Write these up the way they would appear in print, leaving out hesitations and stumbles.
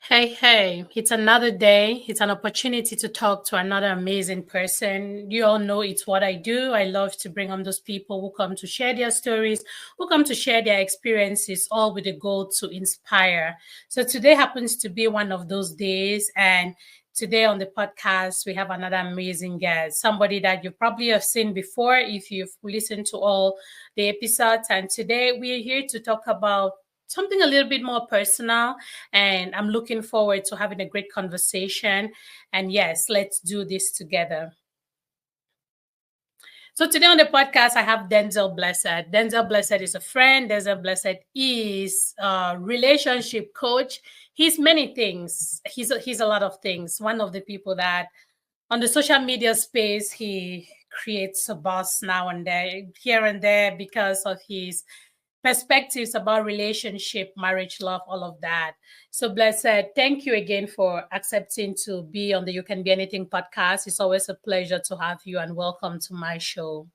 Hey, it's another day. It's an opportunity to talk to another amazing person. You all know it's what I do. I love to bring on those people who come to share their stories, who come to share their experiences, all with the goal to inspire. So today happens to be one of those days. And today on the podcast, we have another amazing guest, somebody that you probably have seen before if you've listened to all the episodes. And today we are here to talk about something a little bit more personal, and I'm looking forward to having a great conversation. And yes, let's do this together. So today on the podcast, I have Denzel Blessed. Denzel Blessed is a friend. Denzel Blessed is a relationship coach. He's many things. He's a lot of things. One of the people that on the social media space, he creates a buzz now and there, here and there, because of his perspectives about relationship, marriage, love, all of that. So, Blessed, thank you again for accepting to be on the You Can Be Anything podcast. It's always a pleasure to have you, and welcome to my show.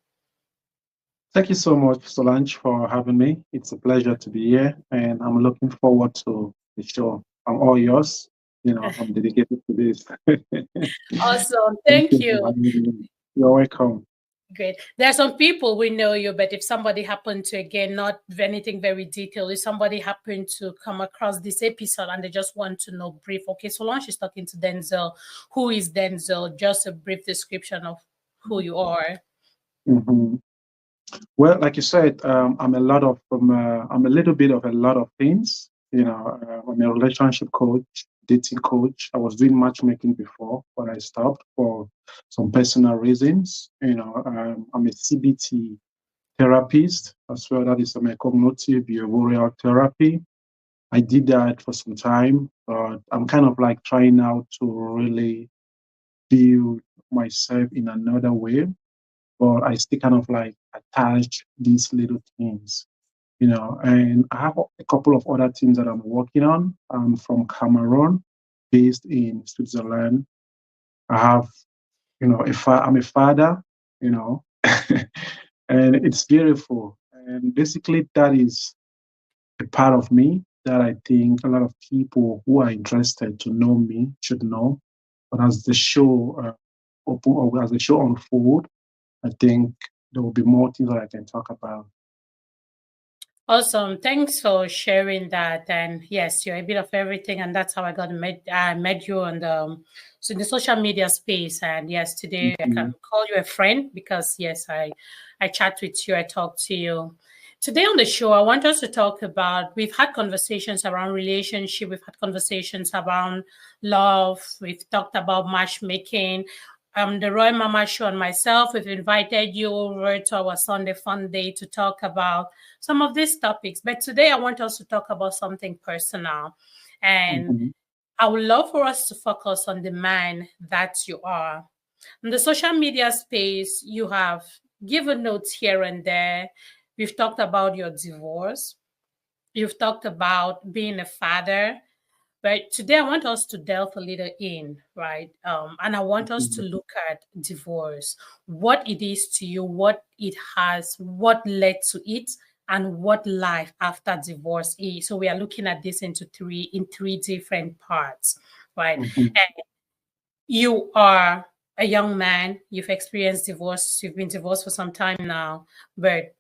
Thank you so much, Solange, for having me. It's a pleasure to be here, and I'm looking forward to the show. I'm all yours. I'm dedicated to this. Awesome. Thank Thank you for you. having me. You're welcome. Great. There are some people we know you, but if somebody happened to, again, not anything very detailed, if somebody happened to come across this episode and they just want to know brief, okay, so long she's talking to Denzel. Who is Denzel? Just a brief description of who you are. Mhm. Well, like you said, I'm a little bit of a lot of things. I'm a relationship coach, dating coach. I was doing matchmaking before, but I stopped for some personal reasons. I'm a CBT therapist as well. That is a cognitive behavioral therapy. I did that for some time, but I'm kind of like trying now to really build myself in another way. But I still kind of like attach these little things. And I have a couple of other things that I'm working on. I'm from Cameroon, based in Switzerland. I have, I'm a father, you know, and it's beautiful. And basically, that is a part of me that I think a lot of people who are interested to know me should know. But as the show open or as the show unfold, I think there will be more things that I can talk about. Awesome. Thanks for sharing that. And yes, you're a bit of everything. And that's how I met you on so in the social media space. And yes, today I Mhm. can call you a friend because yes, I chat with you, I talk to you. Today on the show, I want us to talk about, we've had conversations around relationship, we've had conversations around love, we've talked about matchmaking. The Roy Mama Show and myself, we've invited you over to our Sunday Fun Day to talk about some of these topics. But today I want us to talk about something personal. And Mhm. I would love for us to focus on the man that you are. In the social media space, you have given notes here and there. We've talked about your divorce. You've talked about being a father. But today I want us to delve a little in, right? And I want us to Mhm. look at divorce, what it is to you, what it has, what led to it, and what life after divorce is. So we are looking at this in three different parts, right? Mhm. And you are a young man, you've experienced divorce, you've been divorced for some time now, but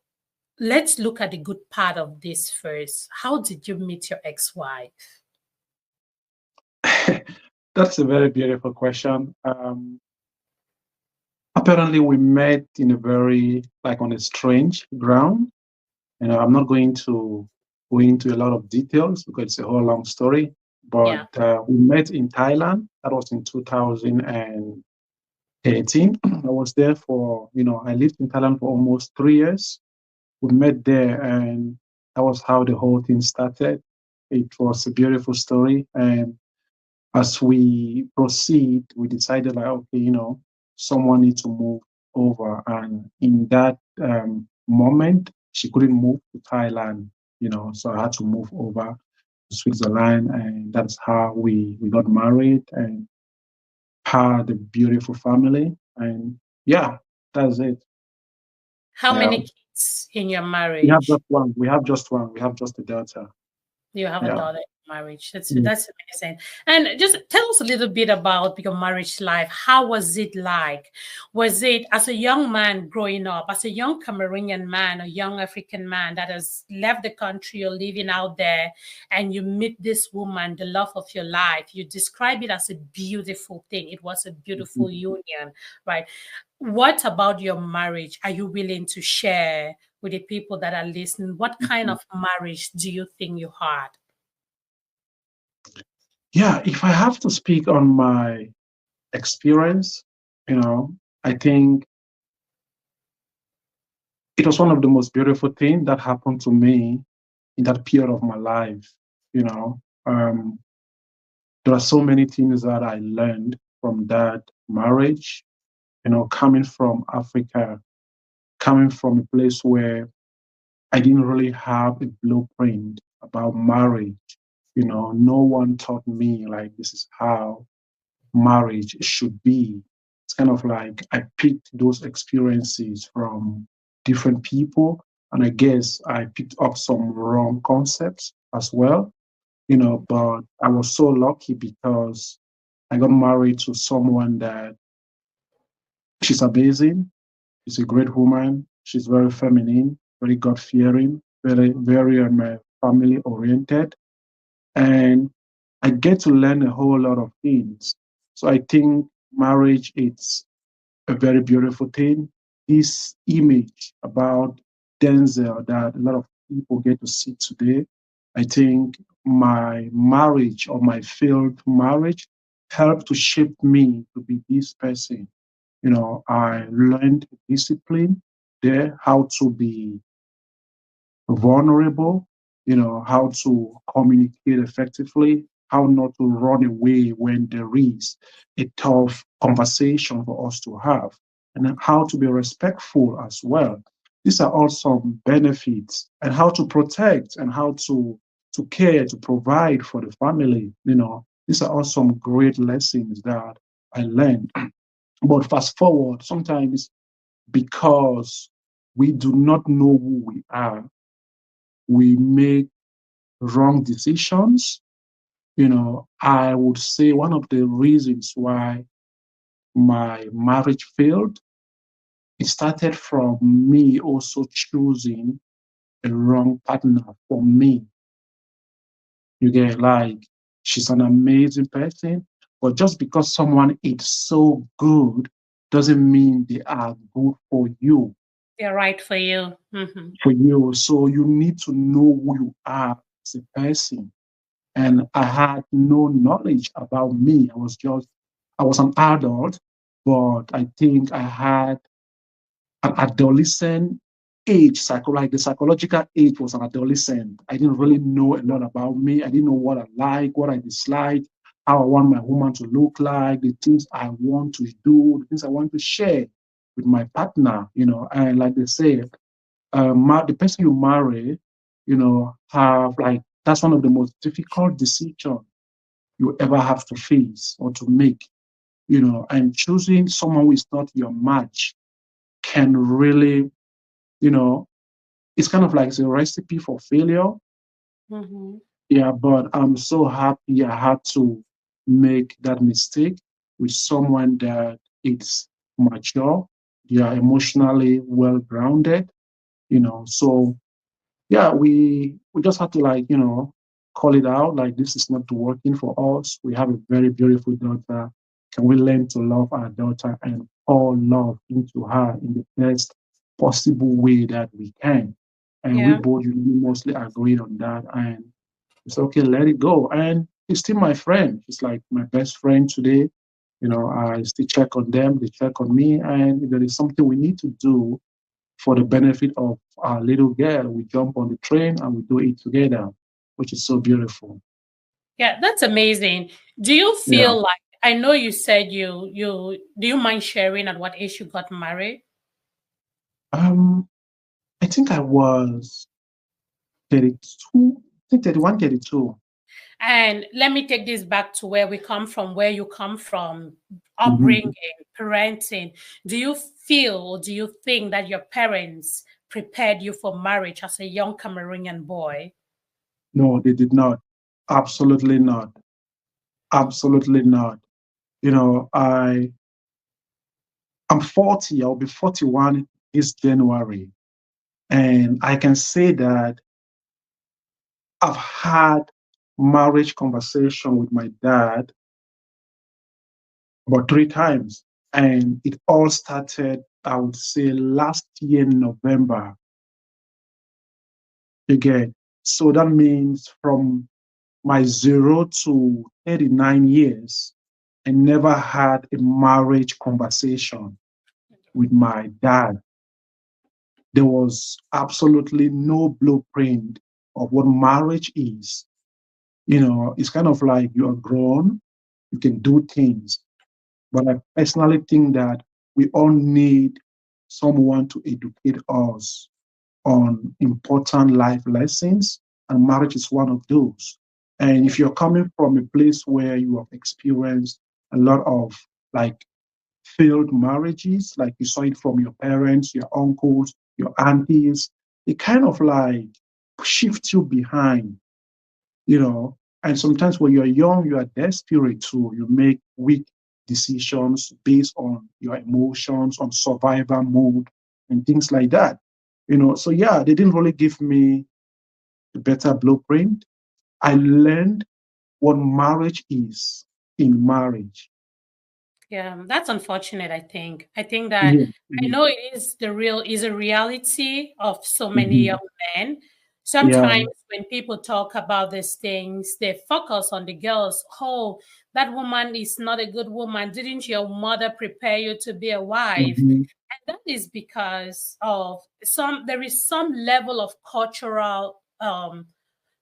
let's look at the good part of this first. How did you meet your ex-wife? That's a very beautiful question. Apparently, we met in a very, like, on a strange ground. I'm not going to go into a lot of details because it's a whole long story. But Yeah. we met in Thailand. That was in 2018. I was there for, I lived in Thailand for almost 3 years. We met there, and that was how the whole thing started. It was a beautiful story. And as we proceed, we decided like, okay, someone needs to move over. And in that moment, she couldn't move to Thailand, so I had to move over to Switzerland. And that's how we got married and had a beautiful family. And yeah, that's it. How Yeah. many kids in your We have marriage? just one. We have just one. We have just a daughter. You have a Yeah. daughter. marriage. That's Yeah. that's amazing. And just tell us a little bit about your marriage life. How was it like? Was it as a young man growing up, as a young Cameroonian man, a young African man that has left the country or living out there, and you meet this woman, the love of your life? You describe it as a beautiful thing. It was a beautiful union, right? What about your marriage are you willing to share with the people that are listening? What kind of marriage do you think you had? Yeah, if I have to speak on my experience, you know, I think it was one of the most beautiful things that happened to me in that period of my life. You know, there are so many things that I learned from that marriage. You know, coming from Africa, coming from a place where I didn't really have a blueprint about marriage. You know, no one taught me like this is how marriage should be. It's kind of like I picked those experiences from different people, and I guess I picked up some wrong concepts as well, you know, but I was so lucky because I got married to someone that she's amazing. She's a great woman. She's very feminine, very God fearing, very family oriented. And I get to learn a whole lot of things. So I think marriage is a very beautiful thing. This image about Denzel that a lot of people get to see today, I think my marriage or my failed marriage helped to shape me to be this person. You know, I learned discipline there, how to be vulnerable, you know, how to communicate effectively, how not to run away when there is a tough conversation for us to have, and then how to be respectful as well. These are all some benefits, and how to protect and how to care, to provide for the family. You know, these are all some great lessons that I learned. But fast forward, sometimes because we do not know who we are, we make wrong decisions. You know, I would say one of the reasons why my marriage failed, it started from me also choosing a wrong partner for me. You get like, she's an amazing person, but just because someone is so good doesn't mean they are good for you. They're right for you. Hmm. So you need to know who you are as a person. And I had no knowledge about me. I was an adult, but I think I had an adolescent age, like the psychological age was an adolescent. I didn't really know a lot about me. I didn't know what I like, what I dislike, how I want my woman to look like, the things I want to do, the things I want to share with my partner, you know. And like they say, the person you marry, you know, have like, that's one of the most difficult decisions you ever have to face or to make, you know, and choosing someone who is not your match can really, you know, it's kind of like it's a recipe for failure. Hmm. Yeah, but I'm so happy I had to make that mistake with someone that is mature, they are emotionally well grounded, you know. So yeah, we just have to like, you know, call it out. Like this is not working for us. We have a very beautiful daughter. Can we learn to love our daughter and pour love into her in the best possible way that we can? And we Yeah. both mostly agreed on that. And it's okay, let it go. And he's still my friend. He's like my best friend today. You know, I still check on them, they check on me. And if there is something we need to do for the benefit of our little girl, we jump on the train and we do it together, which is so beautiful. Yeah, that's amazing. Do you Yeah. feel like I know you said you do you mind sharing at what age you got married? Um, I think I was 32, I think 31, 32. And let me take this back to where we come from, where you come from, upbringing, Mm-hmm. parenting. Do you feel or do you think that your parents prepared you for marriage as a young Cameroonian boy? No, they did not. Absolutely not. Absolutely not. You know, I'm 40. I'll be 41 this January, and I can say that I've had marriage conversation with my dad about 3 times, and it all started, I would say, last year in November. Again, so that means from my 0 to 39 years, I never had a marriage conversation with my dad. There was absolutely no blueprint of what marriage is. You know, it's kind of like you are grown, you can do things. But I personally think that we all need someone to educate us on important life lessons, and marriage is one of those. And Yeah. if you're coming from a place where you have experienced a lot of like failed marriages, like you saw it from your parents, your uncles, your aunties, it kind of like shifts you behind, you know. And sometimes when you're young, you are desperate too. You make weak decisions based on your emotions, on survival mode, and things like that. You know, so yeah, they didn't really give me a better blueprint. I learned what marriage is in marriage. Yeah, that's unfortunate, I think. I think that Yeah. I know it is a reality of so many Mhm. young men. Yeah. Sometimes when people talk about these things, they focus on the girls. Oh, that woman is not a good woman. Didn't your mother prepare you to be a wife? Mhm. And that is because of there is some level of cultural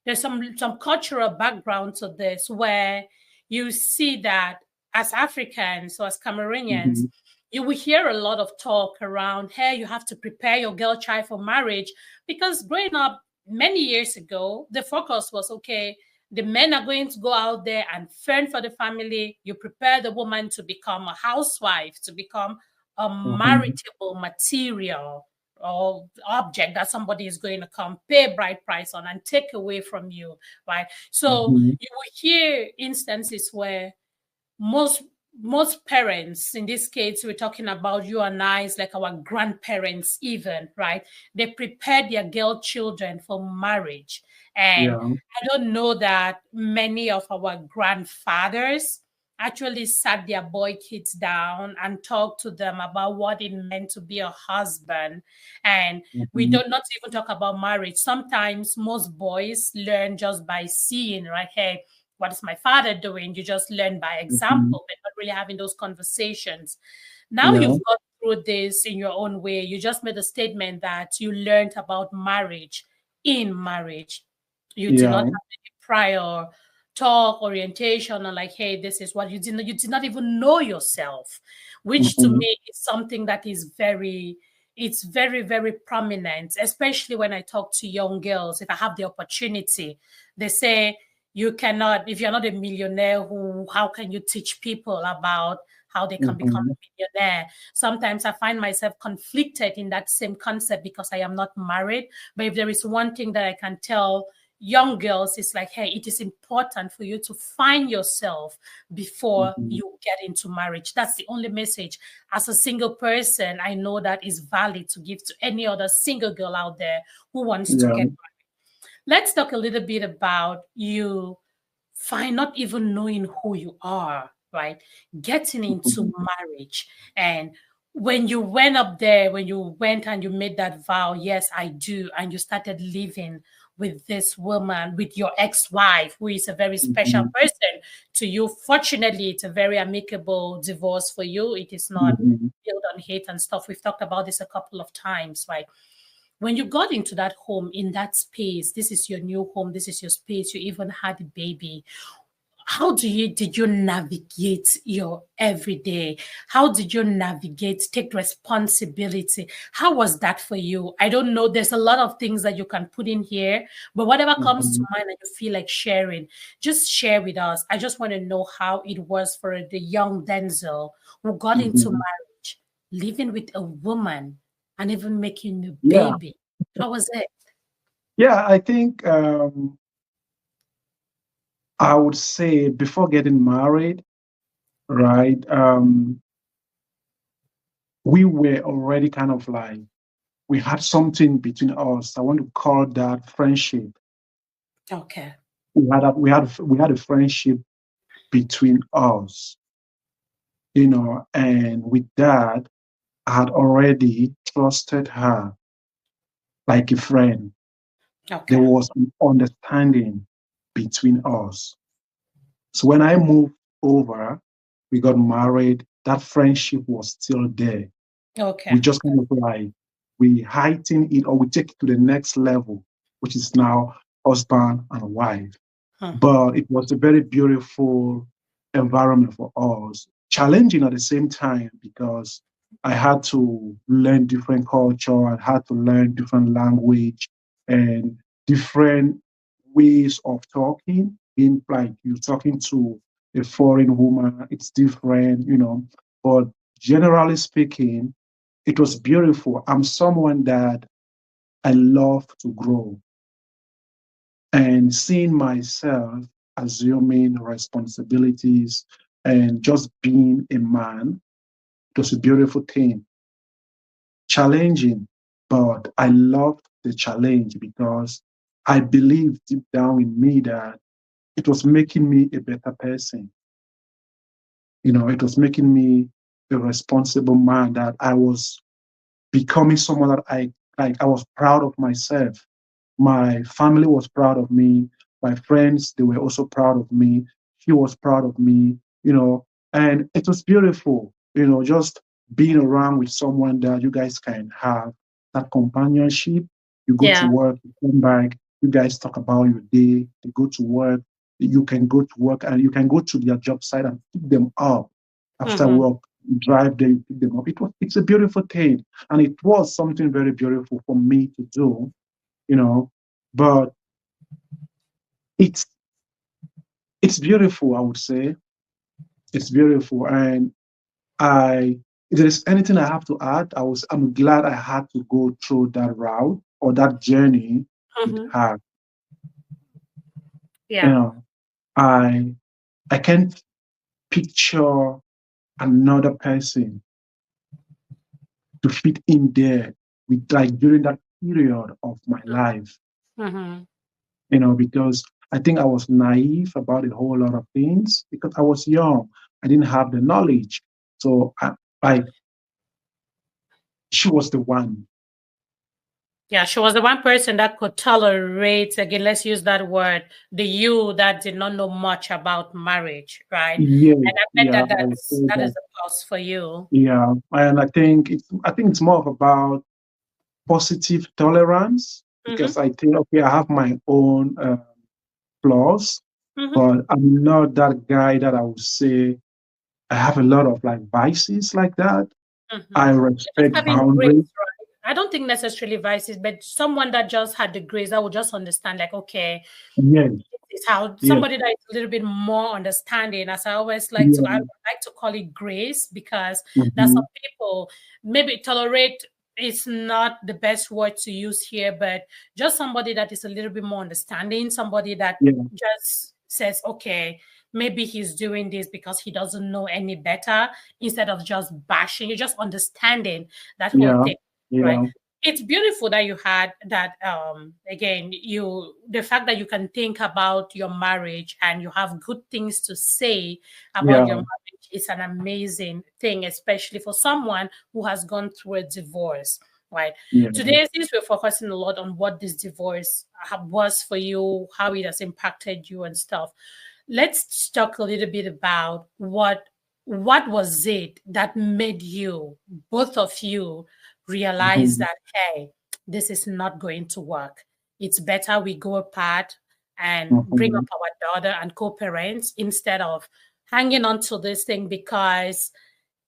there's some cultural background to this where you see that as Africans or as Cameroonians, Mhm. you will hear a lot of talk around, hey, you have to prepare your girl child for marriage. Because growing up many years ago, the focus was okay, the men are going to go out there and fend for the family. You prepare the woman to become a housewife, to become a Mhm. marriageable material or object that somebody is going to come pay bright price on and take away from you, right? So Mhm. you will hear instances where most most parents, in this case we're talking about you and I, it's like our grandparents even, right? They prepare their girl children for marriage. And Yeah. I don't know that many of our grandfathers actually sat their boy kids down and talked to them about what it meant to be a husband. And we Mhm. don't not even talk about marriage. Sometimes most boys learn just by seeing, right? Hey, what is my father doing? You just learn by Mhm. example, but not really having those conversations. Now Yeah. you've got through this in your own way. You just made a statement that you learned about marriage in marriage. You did not Yeah. have any prior talk, orientation, or like, hey, this is what you did not even know yourself, which to Mhm. me is something that is it's very, very prominent, especially when I talk to young girls. If I have the opportunity, they say, you cannot, if you're not a millionaire, who how can you teach people about how they can become Mhm. a millionaire? Sometimes I find myself conflicted in that same concept because I am not married. But if there is one thing that I can tell young girls, it's like, hey, it is important for you to find yourself before Mhm. you get into marriage. That's the only message as a single person I know that is valid to give to any other single girl out there who wants to Yeah. get. Let's talk a little bit about you find not even knowing who you are, right? Getting into Mhm. marriage. And when you went up there, when you went and you made that vow, yes, I do, and you started living with this woman, with your ex-wife, who is a very special Mhm. person to you. Fortunately, it's a very amicable divorce for you. It is not Mhm. built on hate and stuff. We've talked about this a couple of times, right? When you got into that home, in that space, this is your new home, this is your space, you even had a baby. How did you navigate your everyday? How did you navigate, take responsibility? How was that for you? I don't know, there's a lot of things that you can put in here, but whatever comes to Mhm. mind and you feel like sharing, just share with us. I just want to know how it was for the young Denzel who got into Mhm. marriage, living with a woman, and even making a Yeah. baby. How was it? Yeah. I think I would say before getting married, right? We were already kind of like we had something between us. I want to call that friendship. Okay. We had a friendship between us, and with that, I had already trusted her like a friend. There Okay. was an understanding between us. So when I moved over, we got married, that friendship was still there. Okay. We just kind of like we heighten it or we take it to the next level, which is now husband and wife. Mhm. But it was a very beautiful environment for us, challenging at the same time because I had to learn different culture, I had to learn different language and different ways of talking. Being like you're talking to a foreign woman, it's different. But generally speaking, it was beautiful. I'm someone that I love to grow and seeing myself assuming responsibilities and just being a man, it was a beautiful thing. Challenging, but I loved the challenge because I believed deep down in me that it was making me a better person. It was making me a responsible man, that I was becoming someone that I was proud of myself. My family was proud of me. My friends, they were also proud of me. She was proud of me, and it was beautiful, just being around with someone that you guys can have that companionship. You go to Yeah. work, you come back, you guys talk about your day, they go to work, you can go to work and you can go to their job site and pick them up after Mm-hmm. work, you drive there, you pick them up. It's a beautiful thing. And it was something very beautiful for me to do, you know, but it's it's beautiful, I would say. It's beautiful. And I if there's anything I have to add, I'm glad I had to go through that route or that journey with Mm-hmm. her. You Yeah. know, I I can't picture another person to fit in there with like during that period of my life, Mm-hmm. because I think I was naive about a whole lot of things because I was young. I didn't have the knowledge. So like she was the one. Yeah, she was the one person that could tolerate, again, let's use that word, the you that did not know much about marriage, right? Yeah, And I bet yeah, that I would say that is that. a plus for you. Yeah, and I think it's more of about positive tolerance Mm-hmm. because I think okay, I have my own flaws, Mm-hmm. but I'm not that guy that I would say I have a lot of like vices like that. Mm-hmm. I Just respect having grace, boundaries. right? I don't think necessarily vices, but someone that just had the grace that would just understand, like, okay, Yes, is how yes, somebody that is a little bit more understanding, as I always I yeah, like to call it grace, because that some hmm, people maybe tolerate is not the best word to use here, but just somebody that is a little bit more understanding, somebody that yeah, just says, okay, maybe he's doing this because he doesn't know any better, instead of just bashing, you're just understanding that whole yeah, thing, right? yeah, It's beautiful that you had that, again, you the fact that you can think about your marriage and you have good things to say about your yeah, marriage is an amazing thing, especially for someone who has gone through a divorce, right? yeah, Today, since we're focusing a lot on what this divorce was for you, how it has impacted you and stuff, let's talk a little bit about what was it that made you, both of you, realize mhm, that, hey, this is not going to work. It's better we go apart and bring up mhm, our daughter and co-parents, instead of hanging on to this thing, because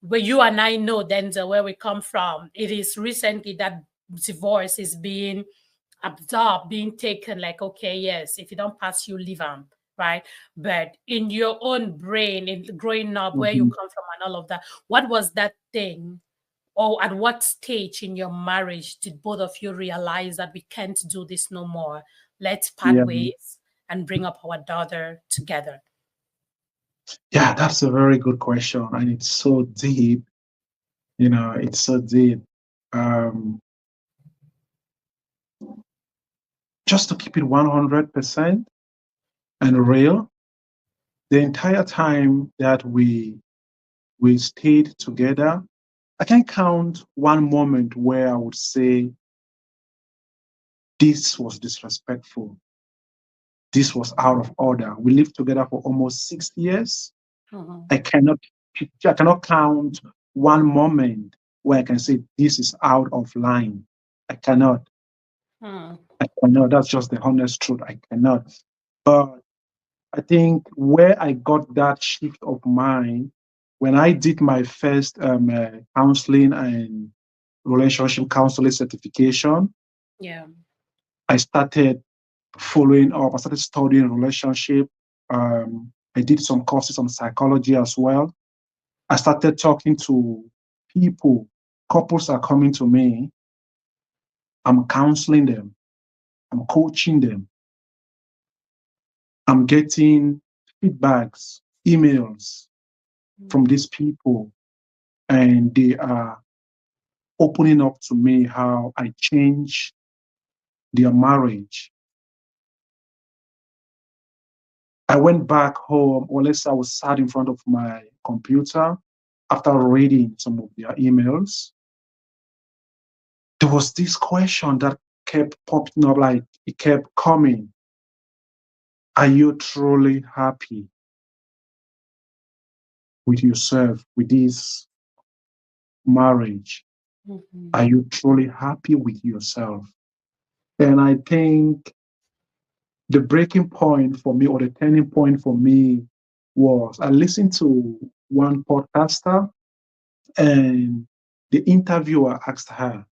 where you and I know, Denzel, where we come from, it is recently that divorce is being absorbed, being taken, like, okay, yes, if you don't pass, you leave them, right? But in your own brain, in growing up, where you mhm. come from and all of that, what was that thing, or at what stage in your marriage did both of you realize that we can't do this no more? Let's part Yeah, ways. and bring up our daughter together? Yeah, that's a very good question, and it's so deep. It's so deep. Um, just to keep it 100% and real, the entire time that we stayed together, I can count one moment where I would say this was disrespectful. This was out of order. We lived together for almost 6 years. Mm-hmm. I cannot I cannot count one moment where I can say this is out of line. I cannot. Mm. I cannot. That's just the honest truth. I cannot. But I think where I got that shift of mind when I did my first counseling and relationship counseling certification, Yeah. I started following up. I started studying relationship. I did some courses on psychology as well. I started talking to people. Couples are coming to me. I'm counseling them. I'm coaching them. I'm getting feedbacks, emails from these people, and they are opening up to me how I changed their marriage. I went back home, or let's say I was sat in front of my computer after reading some of their emails. There was this question that kept popping up, like it kept coming. Are you truly happy with yourself, with this marriage? Mm-hmm. Are you truly happy with yourself? And I think the breaking point for me, or the turning point for me, was I listened to one podcaster, and the interviewer asked her,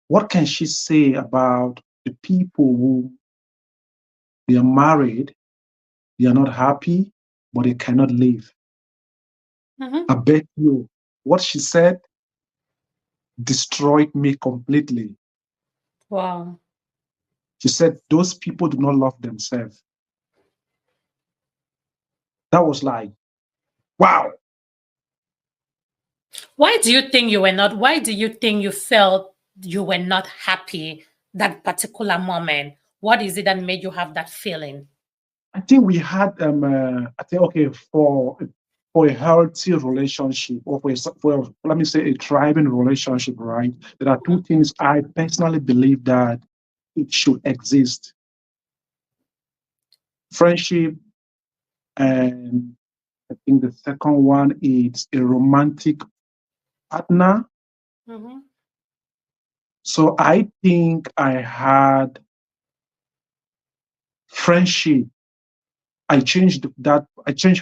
what can she say about the people who they are married, they are not happy, but they cannot live? Mm-hmm. I bet you what she said destroyed me completely. Wow. She said, those people do not love themselves. That was like, wow. Why do you think you felt you were not happy that particular moment? What is it that made you have that feeling? I think we had, I think, okay, for a healthy relationship, or for let me say a thriving relationship, right? There are two things I personally believe that it should exist: friendship, and I think the second one is a romantic partner. Mm-hmm. So I think I had friendship. I changed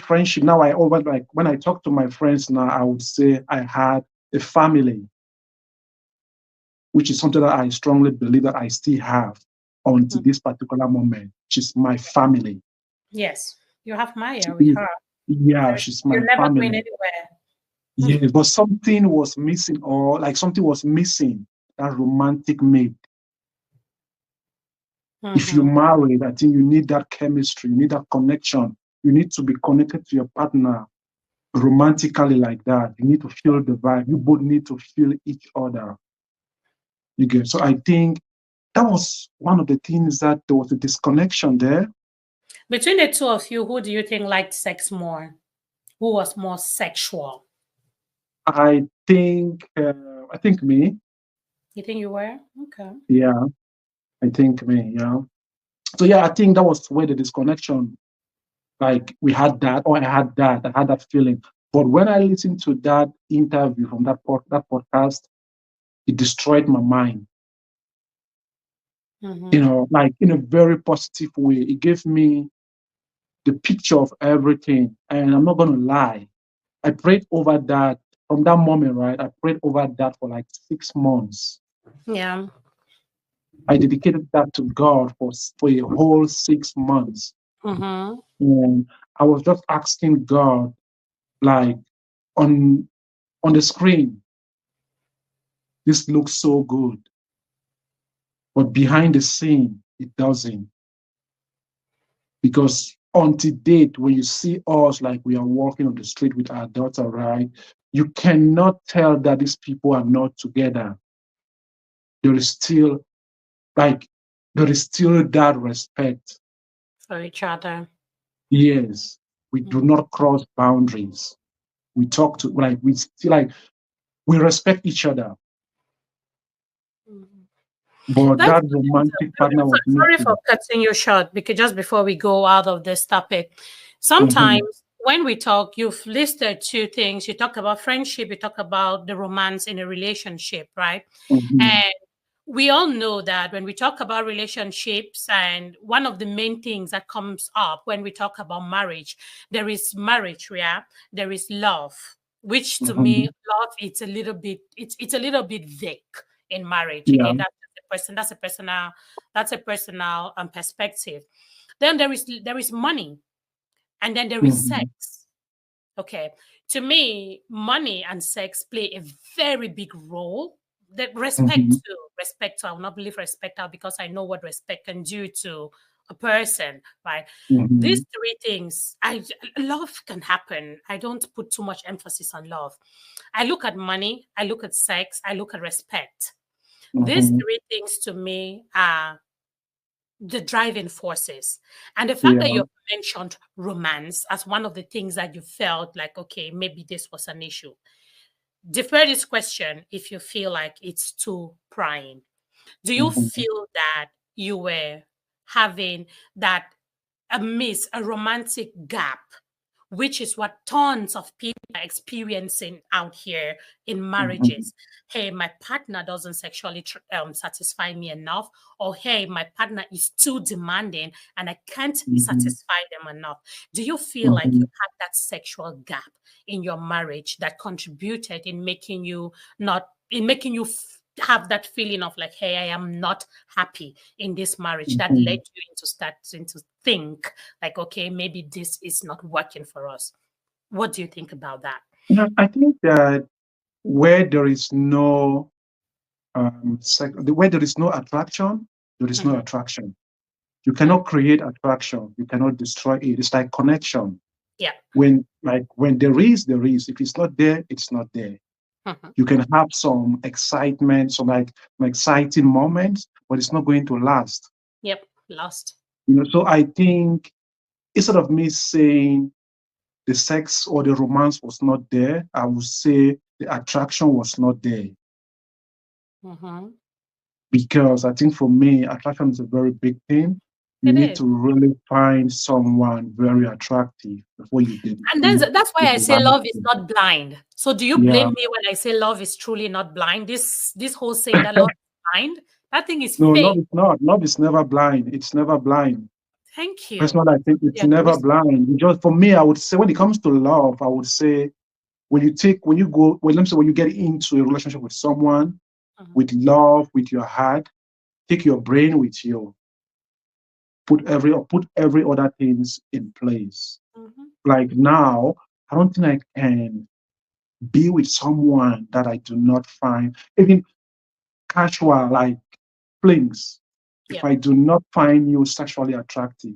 friendship. Now I over like when I talk to my friends now, I would say I had a family, which is something that I strongly believe that I still have until this particular moment. She's my family. Yes, you have Maya with She- her. yeah, she's my You're never going family. anywhere. Yeah, but something was missing, or like something was missing, that romantic mate. If you Mm-hmm. married, I think you need that chemistry, you need that connection. You need to be connected to your partner romantically like that. You need to feel the vibe. You both need to feel each other. You get. So I think that was one of the things that there was a disconnection there. Between the two of you, who do you think liked sex more? Who was more sexual? I think me. You think you were? Okay. Yeah, I think me. Yeah. So yeah, I think that was where the disconnection. Like we had that, or I had that. I had that feeling. But when I listened to that interview from that podcast, it destroyed my mind. Mm-hmm. Like in a very positive way. It gave me the picture of everything. And I'm not going to lie. I prayed over that from that moment, right? I prayed over that for like 6 months. Yeah. I dedicated that to God for a whole 6 months. Mm-hmm. And I was just asking God, like on on the screen, this looks so good, but behind the scene, it doesn't. Because until date, when you see us like we are walking on the street with our daughter, right, you cannot tell that these people are not together. There is still like there is still that respect. For each other. Yes, we do Mhm. not cross boundaries. We talk to like we still like we respect each other. Mhm. But That's that romantic partner was sorry for missing. cutting you short because just before we go out of this topic, Mm-hmm, sometimes when we talk, you've listed two things. You talk about friendship, you talk about the romance in a relationship, right? mm-hmm, And we all know that when we talk about relationships, and one of the main things that comes up when we talk about marriage, there is marriage, yeah, there is love, which to me, mm-hmm. love it's a little bit vague in marriage. Yeah. Again, that's a personal perspective. Then there is money, and then there is Mm-hmm, sex. Okay. To me, money and sex play a very big role. That mm-hmm, respect to, I will not believe respect out because I know what respect can do to a person, right? mm-hmm, These three things, love can happen. I don't put too much emphasis on love. I look at money, I look at sex, I look at respect. These mm-hmm. three things to me are the driving forces. And the fact that Yeah. you've mentioned romance as one of the things that you felt like, okay, maybe this was an issue. Defer this question if you feel like it's too prying. Do you Mm-hmm, feel that you were having that a romantic gap, which is what tons of people are experiencing out here in mm-hmm, marriages? Hey, my partner doesn't sexually satisfy me enough, or hey, my partner is too demanding and I can't mm-hmm, satisfy them enough. Do you feel like mm-hmm. you had that sexual gap in your marriage that contributed in making you not in making you have that feeling of like, hey, I am not happy in this marriage, that led Mhm. you into starting to think like, okay, maybe this is not working for us? What do you think about that? I think that where there is no where there is no attraction, there is no Hmm. attraction. You Hmm. cannot create attraction. You cannot destroy it. It's like connection. Yeah. When there is, there is. If it's not there, it's not there. Hmm. You can have some excitement, some exciting moments, but it's not going to last. Yep. Lost. So I think instead of me saying the sex or the romance was not there, I would say the attraction was not there. Hmm. Because I think for me, attraction is a very big thing. You It need is. to really find someone very attractive before you And then dedicate that's why your I say life love is to. not blind. So do you blame Yeah. me when I say love is truly not blind? This whole saying that love is blind, that thing is No, love fake. is not. Love is never blind. It's never blind. Thank you. Personally, I think You it's are the never reason. blind. Just for me, I would say when it comes to love, I would say let me say when you get into a relationship with someone, Mhm. with love, with your heart, take your brain with you. Put every other things in place. Mhm. Like now, I don't think I can be with someone that I do not find even casual, like flings. If Yep. I do not find you sexually attractive,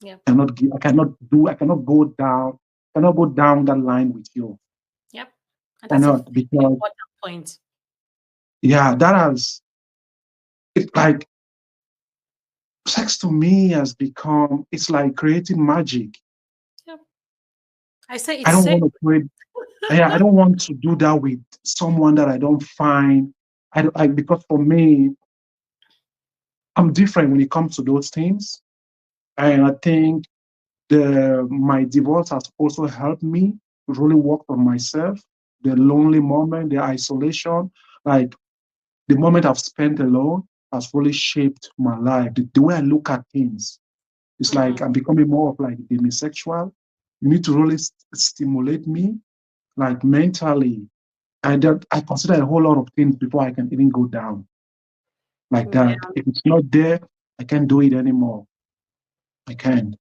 Yep. I cannot go down that line with you. Yep. And I that's a cannot very because important point. yeah, it's like sex to me has become it's like creating magic. Yep. I say I it's don't safe. want to create yeah, I don't want to do that with someone that I don't find. Because for me, I'm different when it comes to those things. And I think my divorce has also helped me to really work on myself. The Mhm. lonely moment, the isolation, like the moment I've spent alone has really shaped my life. The way I look at things, it's Mhm. like I'm becoming more of like demisexual. You need to really stimulate me, like mentally. I consider a whole lot of things before I can even go down like Yeah. that. If it's not there, I can't do it anymore. I can't.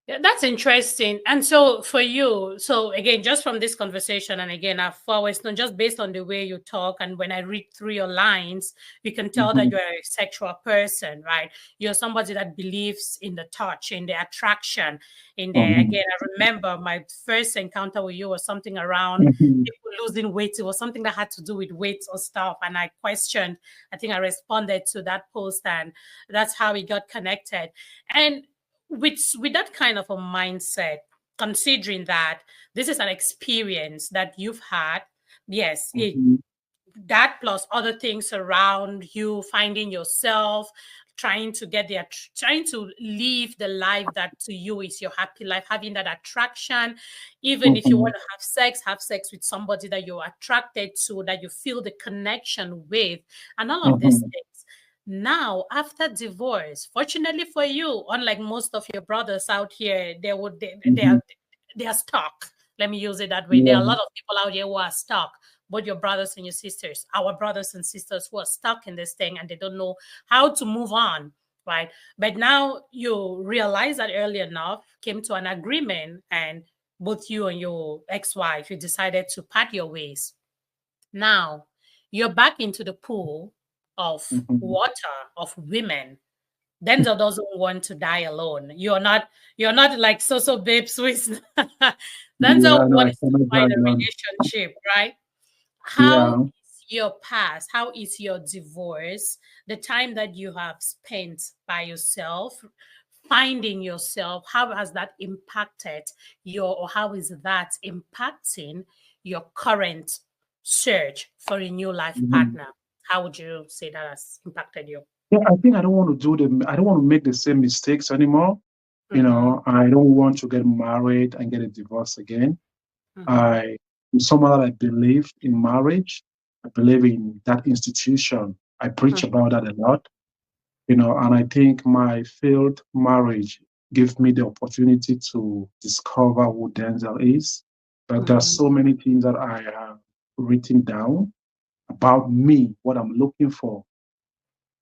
Yeah, that's interesting. And so for you, so again, just from this conversation, and again, I've always known just based on the way you talk and when I read through your lines, you can tell that Mm-hmm. you're a sexual person, right? You're somebody that believes in the touch, in the attraction, in the Mm-hmm. again, I remember my first encounter with you was something around Mm-hmm. people losing weight. It was something that had to do with weight or stuff. And I questioned, I think I responded to that post, and that's how we got connected. And with that kind of a mindset, considering that this is an experience that you've had, yes, Mm-hmm. that plus other things around you, finding yourself, trying to get there, trying to live the life that to you is your happy life, having that attraction, even if you Mm-hmm. want to have sex with somebody that you're attracted to, that you feel the connection with, and all of these Mm-hmm. things. Now, after divorce, fortunately for you, unlike most of your brothers out here, Mm-hmm. they are stuck. Let me use it that way. There are a Yeah. lot of people out here who are stuck, both your brothers and your sisters, our brothers and sisters who are stuck in this thing and they don't know how to move on, right? But now you realize that early enough, came to an agreement, and both you and your ex-wife, you decided to part your ways. Now you're back into the pool of Mm-hmm. water of women. Denzel doesn't want to die alone. You're not like so babes who is Yeah, Denzel no, I wants to cannot find drive a alone. relationship, right? How Yeah. is your past? How is your divorce? The time that you have spent by yourself, finding yourself, how has that impacted or how is that impacting your current search for a new life Mm-hmm. partner? How would you say that has impacted you? Yeah, I think I don't want to I don't want to make the same mistakes anymore. Mm-hmm. I don't want to get married and get a divorce again. Mm-hmm. I am someone that I believe in marriage. I believe in that institution. I preach about that a lot, and I think my failed marriage gave me the opportunity to discover who Denzel is. But there are Mm-hmm. so many things that I have written down about me, what I'm looking for,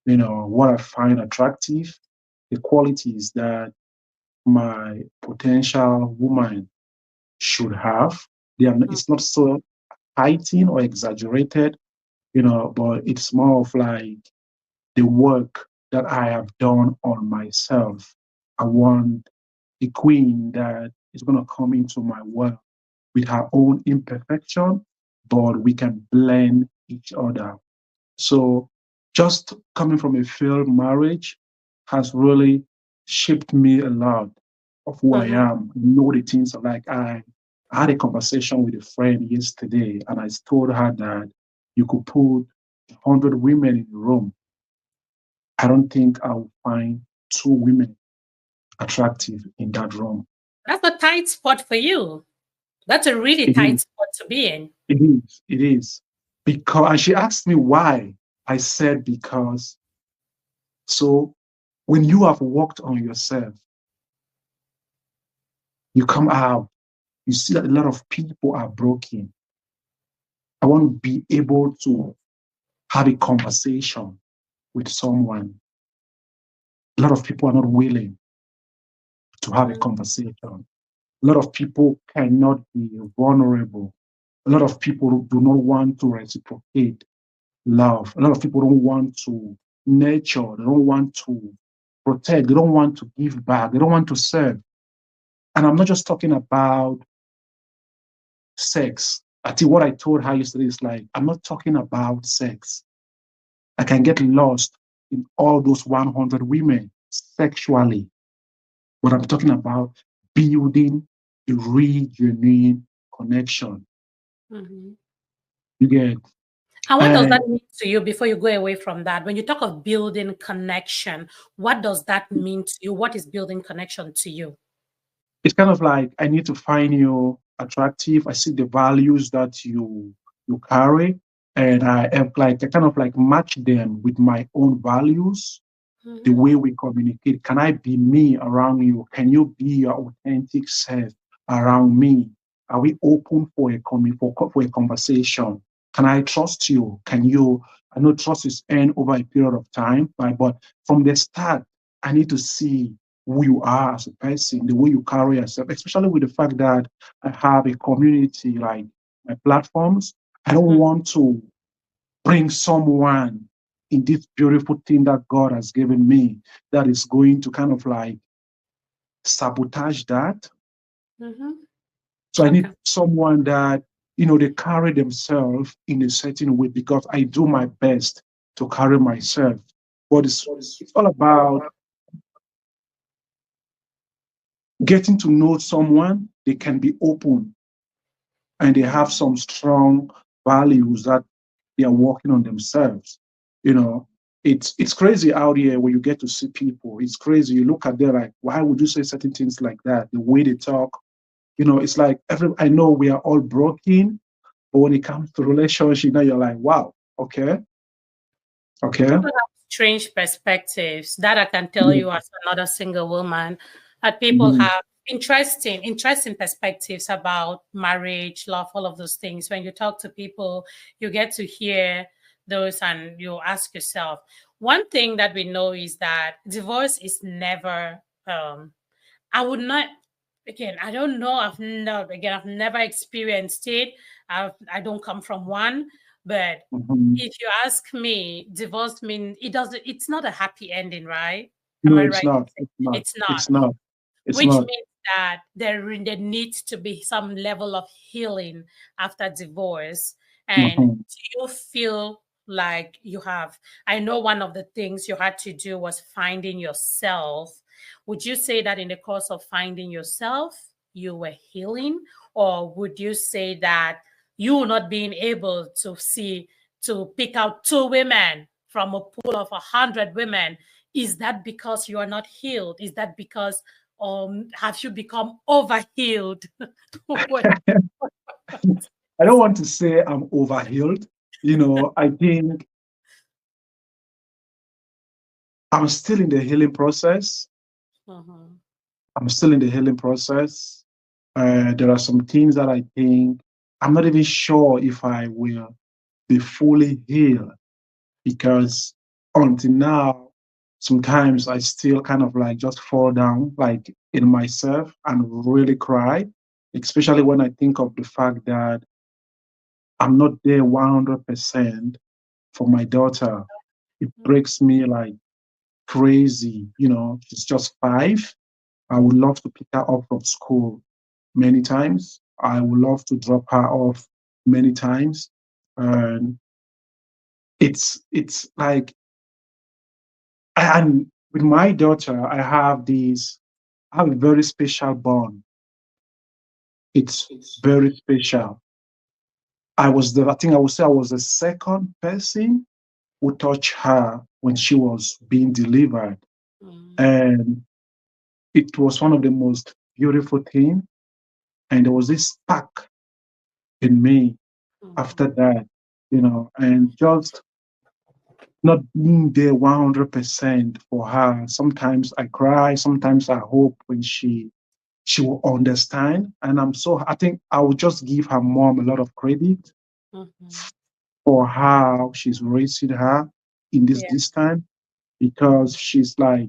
what I find attractive, the qualities that my potential woman should have. It's not so heightened or exaggerated, but it's more of like the work that I have done on myself. I want a queen that is going to come into my world with her own imperfection, but we can blend each other. So just coming from a failed marriage has really shaped me a lot of who I Mm-hmm. am. Know the things like I had a conversation with a friend yesterday, and I told her that you could put 100 women in the room. I don't think I will find two women attractive in that room. That's a tight spot for you. That's a really It is. tight spot to be in. It is. It is. Because, and she asked me why. I said because. So when you have worked on yourself, you come out, you see that a lot of people are broken. I want to be able to have a conversation with someone. A lot of people are not willing to have a Mm-hmm. conversation. A lot of people cannot be vulnerable. A lot of people do not want to reciprocate love. A lot of people don't want to nurture. They don't want to protect. They don't want to give back. They don't want to serve. And I'm not just talking about sex. I think what I told her yesterday is like, I'm not talking about sex. I can get lost in all those 100 women sexually. But I'm talking about building a real, genuine connection. Mm-hmm. You get, And what does that and mean to you before you go away from that? When you talk of building connection, what does that mean to you? What is building connection to you? it's kind of like I need to find you attractive. I see the values that you carry, and I have like I kind of like match them with my own values. The Mm-hmm. way we communicate. Can I be me around you? Can you be your authentic self around me? Are we open for for a conversation? Can I trust you? Can you? I know trust is earned over a period of time, right? But from the start, I need to see. who you are as a person, the way you carry yourself, especially with the fact that I have a community like my platforms. I don't Mm, want to bring someone in this beautiful thing that God has given me that is going to kind of like sabotage that. mm-hmm. So I need Okay. someone that, they carry themselves in a certain way because I do my best to carry myself. But it's all about getting to know someone. They can be open and they have some strong values that they are working on themselves. You know, it's crazy out here when you get to see people. It's crazy. You look at them like, why would you say certain things like that? The way they talk, it's like I know we are all broken, but when it comes to relationship, now you're like, wow, okay, okay. People have strange perspectives that I can tell Yeah. you as another single woman, that people Mhm. have interesting perspectives about marriage, love, all of those things. When you talk to people, you get to hear those and you ask yourself. One thing that we know is that divorce is never I would not. Again, I don't know. I've never experienced it. I don't come from one, but Mhm. if you ask me, divorce mean it doesn't. It's not a happy ending, right? Am No, I it's right? not. It's not. It's not, It's not. It's which not. means that there needs to be some level of healing after divorce. And Mhm. do you feel like you have? I know one of the things you had to do was finding yourself. Would you say that in the course of finding yourself, you were healing? Or would you say that you not being able to pick out two women from a pool of 100 women, is that because you are not healed? Is that because have you become overhealed? What? I don't want to say I'm overhealed. I think I'm still in the healing process. Mhm, I'm still in the healing process. There are some things that I think I'm not even sure if I will be fully healed because until now, sometimes I still kind of like just fall down like in myself and really cry, especially when I think of the fact that I'm not there 100% for my daughter. It mhm, breaks me like crazy. She's just 5. I would love to pick her up from school many times. I would love to drop her off many times. And it's like, and with my daughter, I have a very special bond. It's very special. I think I would say I was the second person who touched her when she was being delivered. mhm, And it was one of the most beautiful things. And there was this spark in me after mhm. that, and just not being there 100% for her. Sometimes I cry, sometimes I hope when she will understand. And I think I will just give her mom a lot of credit Mhm. for how she's raising her in this Yeah. distance because she's like,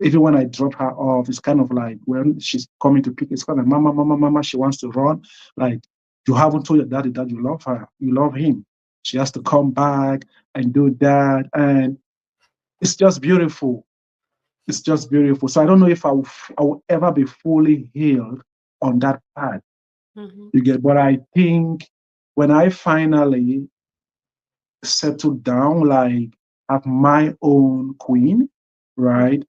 even when I drop her off, it's kind of like when she's coming to pick, it's kind of mama, mama, mama, she wants to run. Like, you haven't told your daddy that you love her, you love him. She has to come back and do that. And it's just beautiful. It's just beautiful. So I don't know if I will ever be fully healed on that part. Mhm, You get, but I think when I finally settle down, like have my own queen, mhm. right?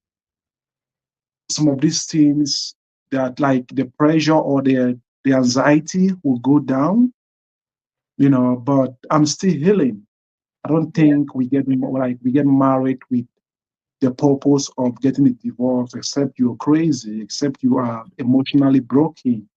Some of these things that like the pressure or the anxiety will go down, but I'm still healing. I don't Yeah. think we get married with the purpose of getting a divorce, except you're crazy, except you are emotionally broken,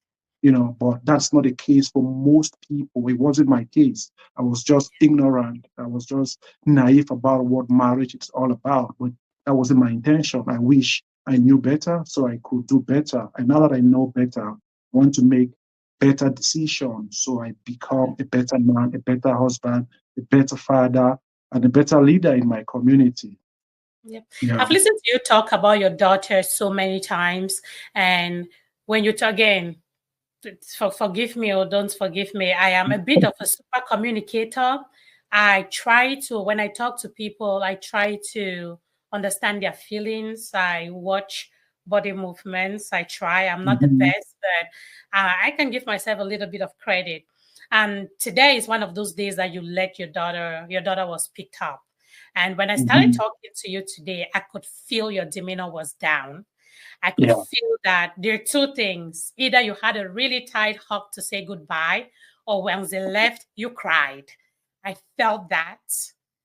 but that's not the case for most people. It wasn't my case. I was just ignorant. I was just naive about what marriage is all about, but that wasn't my intention. I wish I knew better so I could do better. And now that I know better, I want to make better decisions so I become a better man, a better husband, a better father, and a better leader in my community. Yeah. Yeah. I've listened to you talk about your daughter so many times. And when you talk again, forgive me or don't forgive me, I am a bit of a super communicator. I try to, when I talk to people, I try to understand their feelings. I watch body movements. I try. I'm not the Mhm. best, but I can give myself a little bit of credit. And today is one of those days that you let your daughter was picked up. And when I started Mhm. talking to you today, I could feel your demeanor was down. I could Yeah. feel that there are two things. Either you had a really tight hug to say goodbye, or when they left, you cried. I felt that.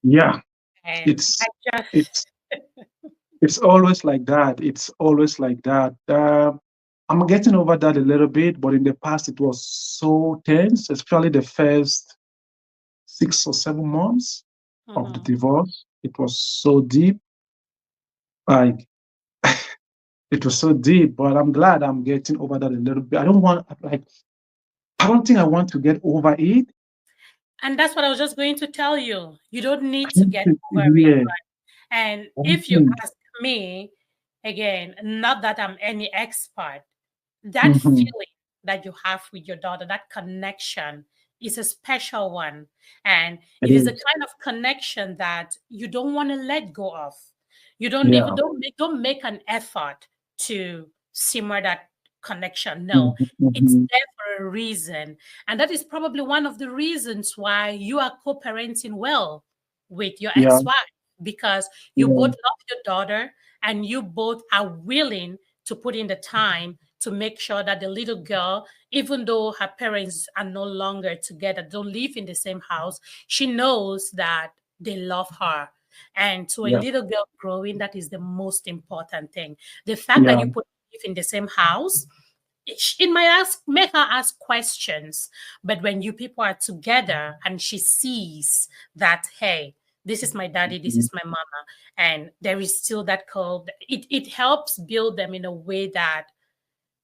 Yeah. And I It's just, it's it's always like that. It's always like that. I'm getting over that a little bit, but in the past it was so tense, especially the first 6 or 7 months of the mhm. divorce. It was so deep. Like it was so deep, but I'm glad I'm getting over that a little bit. I don't think I want to get over it. And that's what I was just going to tell you. You don't need to get over it. Yeah. And I if you think. ask me, again, not that I'm any expert, that Mhm. feeling that you have with your daughter, that connection is a special one. And It it is a is. kind of connection that you don't want to let go of. You don't even Yeah. don't make an effort to simmer that connection. No, Mhm. it's Mhm. there for a reason. And that is probably one of the reasons why you are co-parenting well with your Yeah. ex-wife, because you both Yeah. love your daughter and you both are willing to put in the time to make sure that the little girl, even though her parents are no longer together, don't live in the same house, she knows that they love her. And to a Yeah. little girl growing, that is the most important thing. The fact that Yeah. you put live in the same house, it might make her ask questions, but when you people are together and she sees that, hey, this is my daddy, this Mhm. is my mama, and there is still that call, it helps build them in a way that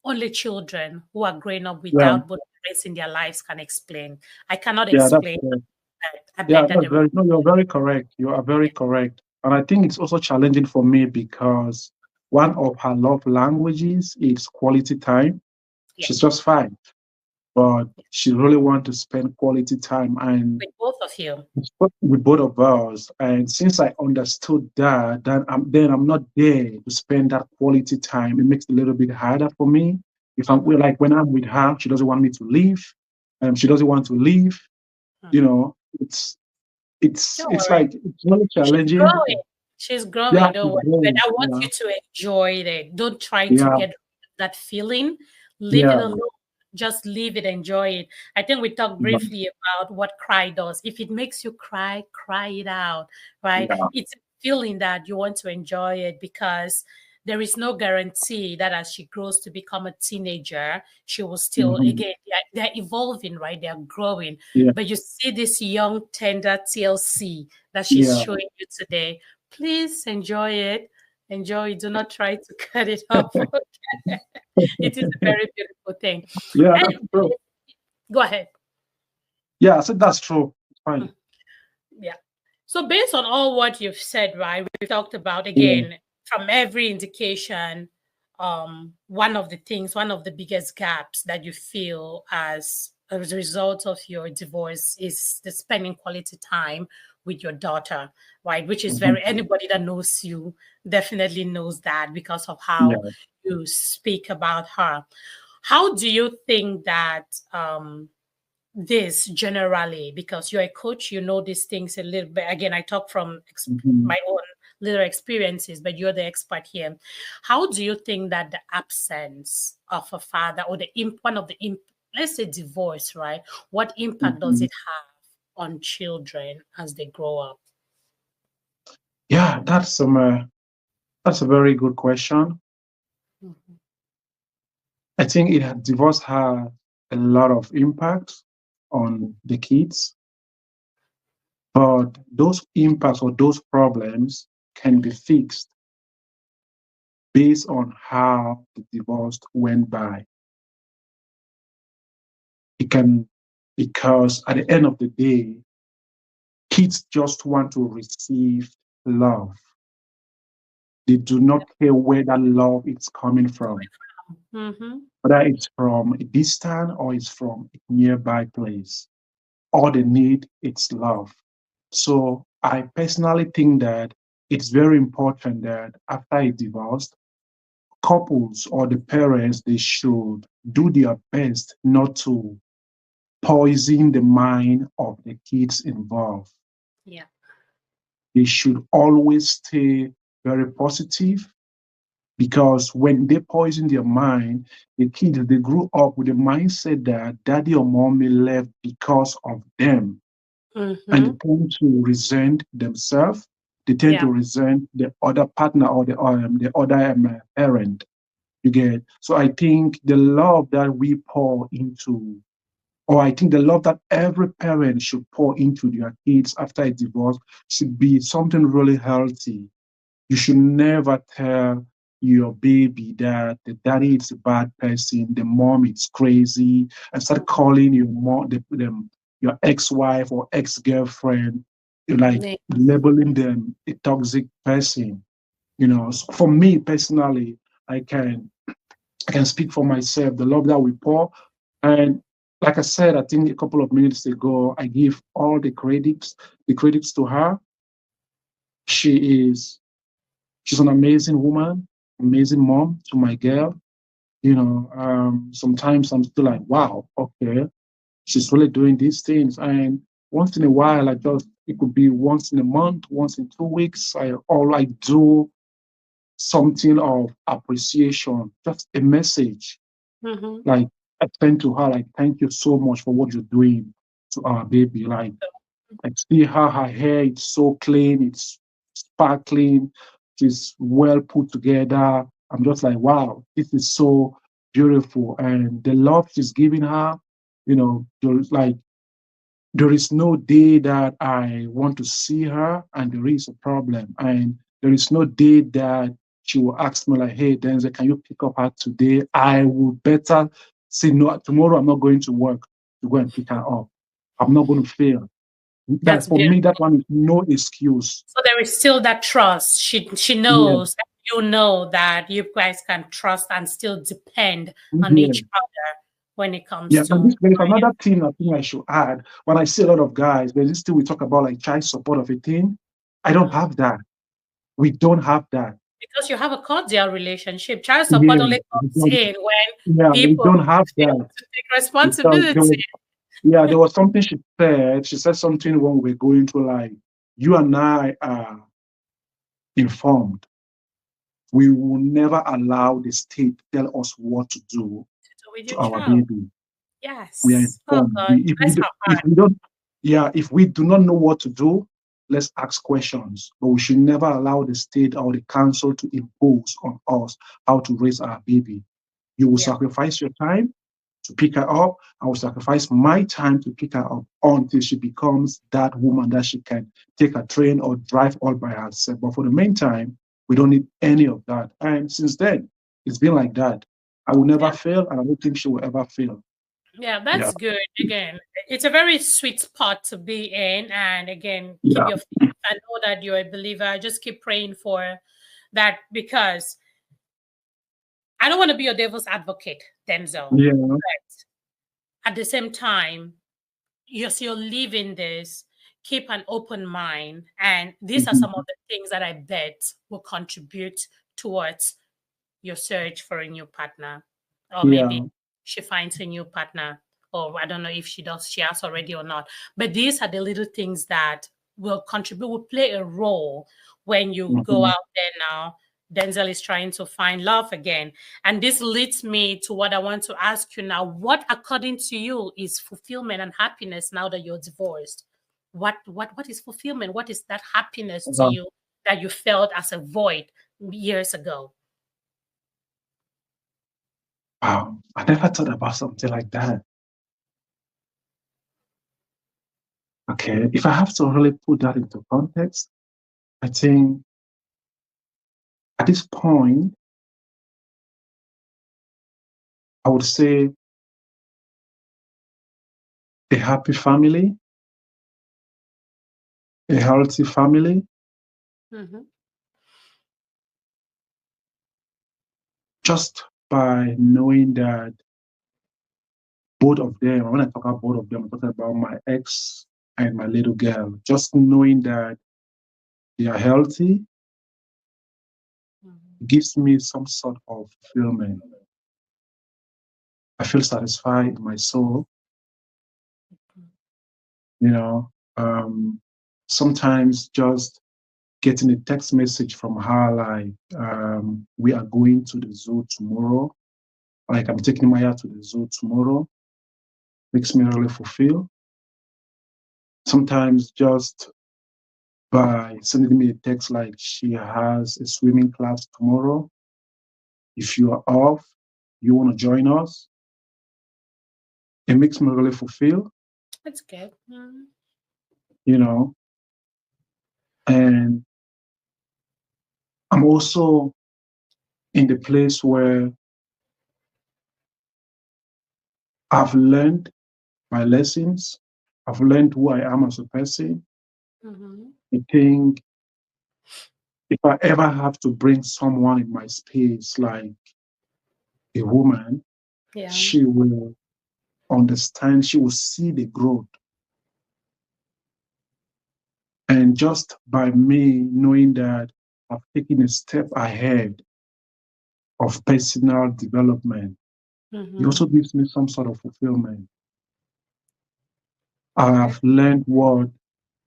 only children who are growing up Yeah. without both parents in their lives can explain. I cannot Yeah. That's explain correct. that. I Yeah. beg that That's the very. No, you're very correct. You are very correct. And I think it's also challenging for me because one of her love languages is quality time. yeah, She's just fine, but she really wants to spend quality time and with both of you. with both of us. And since I understood that, then I'm not there to spend that quality time. It makes it a little bit harder for me. If I'm Mhm, like when I'm with her, she doesn't want me to leave. She doesn't want to leave. You mhm. know, Don't it's worry. like it's really She's challenging. growing. She's Yeah, growing. Don't it's worry. But great. I want Yeah, you to enjoy it. Don't try to yeah, get that feeling. Leave it yeah, alone. Just leave it. Enjoy it. I think we talked yeah, briefly about what cry does. If it makes you cry, cry it out, right? yeah. It's a feeling that you want to enjoy it, because there is no guarantee that as she grows to become a teenager, she will still, Mhm. again, they're evolving, right? They're growing. Yeah, But you see this young, tender TLC that she's yeah, showing you today. Please enjoy it. Enjoy it. Do not try to cut it off. It is a very beautiful thing. yeah. And That's true. go ahead. Yeah, I said that's true. It's fine. Mm, yeah. So based on all what you've said, right, we talked about, Yeah. again, from every indication, one of the biggest gaps that you feel as a result of your divorce is the spending quality time with your daughter, right? Which is Mhm. very, anybody that knows you definitely knows that because of how Yeah. you speak about her. How do you think that this generally, because you're a coach, you know these things a little bit. Again, I talk from Mhm. my own little experiences, but you're the expert here. How do you think that the absence of a father, or one of the let's say divorce, right, what impact does Mhm. it have on children as they grow up? Yeah, that's a very good question. Mhm, I think divorce had a lot of impact on the kids, but those impacts or those problems can be fixed based on how the divorce went by. It can, because at the end of the day, kids just want to receive love. They do not care where that love is coming from, Mm-hmm. whether it's from a distant or it's from a nearby place. All they need is love. So I personally think that it's very important that after a divorce, couples or the parents, they should do their best not to poison the mind of the kids involved. Yeah. They should always stay very positive, because when they poison their mind, the kids, they grew up with the mindset that daddy or mommy left because of them, and they Mm-hmm. tend to resent themselves. They tend Yeah. to resent the other partner or the other parent. You get. So I think the love that we pour into, or I think the love that every parent should pour into their kids after a divorce, should be something really healthy. You should never tell your baby that the daddy is a bad person, the mom is crazy, and start calling your mom, your ex-wife or ex-girlfriend, like Yeah. labeling them a toxic person. So for me personally, I can I can speak for myself. The love that we pour, and like I said, I think a couple of minutes ago, I give all the credits to her. She is She's an amazing woman, amazing mom to my girl. Sometimes I'm still like, wow, okay, she's really doing these things. And once in a while, it could be once in a month, once in 2 weeks, I do something of appreciation, just a message. Mm-hmm. Like, I send to her, like, thank you so much for what you're doing to our baby. Like, I see her hair, it's so clean, it's sparkling, she's well put together. I'm just like, wow, this is so beautiful. And the love she's giving her, there is no day that I want to see her and there is a problem. And there is no day that she will ask me, like, hey, Denzel, can you pick up her today? I will better say, no, tomorrow I'm not going to work to go and pick her up. I'm not going to fail. That That's for me, that beautiful. one is no excuse. So there is still that trust. She Yeah, knows, and you know that you guys can trust and still depend on yeah, each other when it comes yeah. And to there's another thing I think I should add. When I see a lot of guys, there's this thing we talk about, like child support of a thing. I don't uh-huh. have that. We don't have that. Because you have a cordial relationship. Child support Yeah, only we comes don't, in when yeah, we people don't have fail that. to take Because responsibility. there was something she said. She said something when we were going to, like, you and I are informed. We will never allow the state tell us what to do So with to your our child. baby. We are Yes. Oh informed. God, bless her If heart. we don't, yeah, if we do not know what to do, let's ask questions. But we should never allow the state or the council to impose on us how to raise our baby. You will Yeah. sacrifice your time to pick her up. I will sacrifice my time to pick her up until she becomes that woman that she can take a train or drive all by herself. But for the meantime, we don't need any of that. And since then, it's been like that. I will never Yeah. fail, and I don't think she will ever fail. Yeah, Yeah, that's good. Again, it's a very sweet spot to be in. And again, keep yeah, your faith. I know that you're a believer. Just keep praying for that because I don't want to be your devil's advocate, Denzel. yeah. But at the same time, you're living this, keep an open mind. And these are some Mhm. of the things that I bet will contribute towards your search for a new partner. Or maybe Yeah. she finds a new partner. Or I don't know if she has already or not. But these are the little things that will contribute, will play a role when you go Mhm. out there now. Denzel is trying to find love again. And this leads me to what I want to ask you now. What, according to you, is fulfillment and happiness now that you're divorced? What is fulfillment? What is that happiness to Wow. you that you felt as a void years ago? Wow. I never thought about something like that. Okay. If I have to really put that into context, I think at this point, I would say a happy family, a healthy family, Mhm. just by knowing that both of them, when I talk about both of them, I'm talking about my ex and my little girl, just knowing that they are healthy gives me some sort of fulfillment. I feel satisfied in my soul, you know. Sometimes just getting a text message from her like, we are going to the zoo tomorrow, like I'm taking Maya to the zoo tomorrow, makes me really fulfilled. Sometimes just by sending me a text like she has a swimming class tomorrow. If you are off, you want to join us, it makes me really fulfilled, That's good. you know. And I'm also in the place where I've learned my lessons. I've learned who I am as a person. I think if I ever have to bring someone in my space, like a woman, Yeah. she will understand, she will see the growth. And just by me knowing that I've taken a step ahead of personal development, it also gives me some sort of fulfillment. I have learned what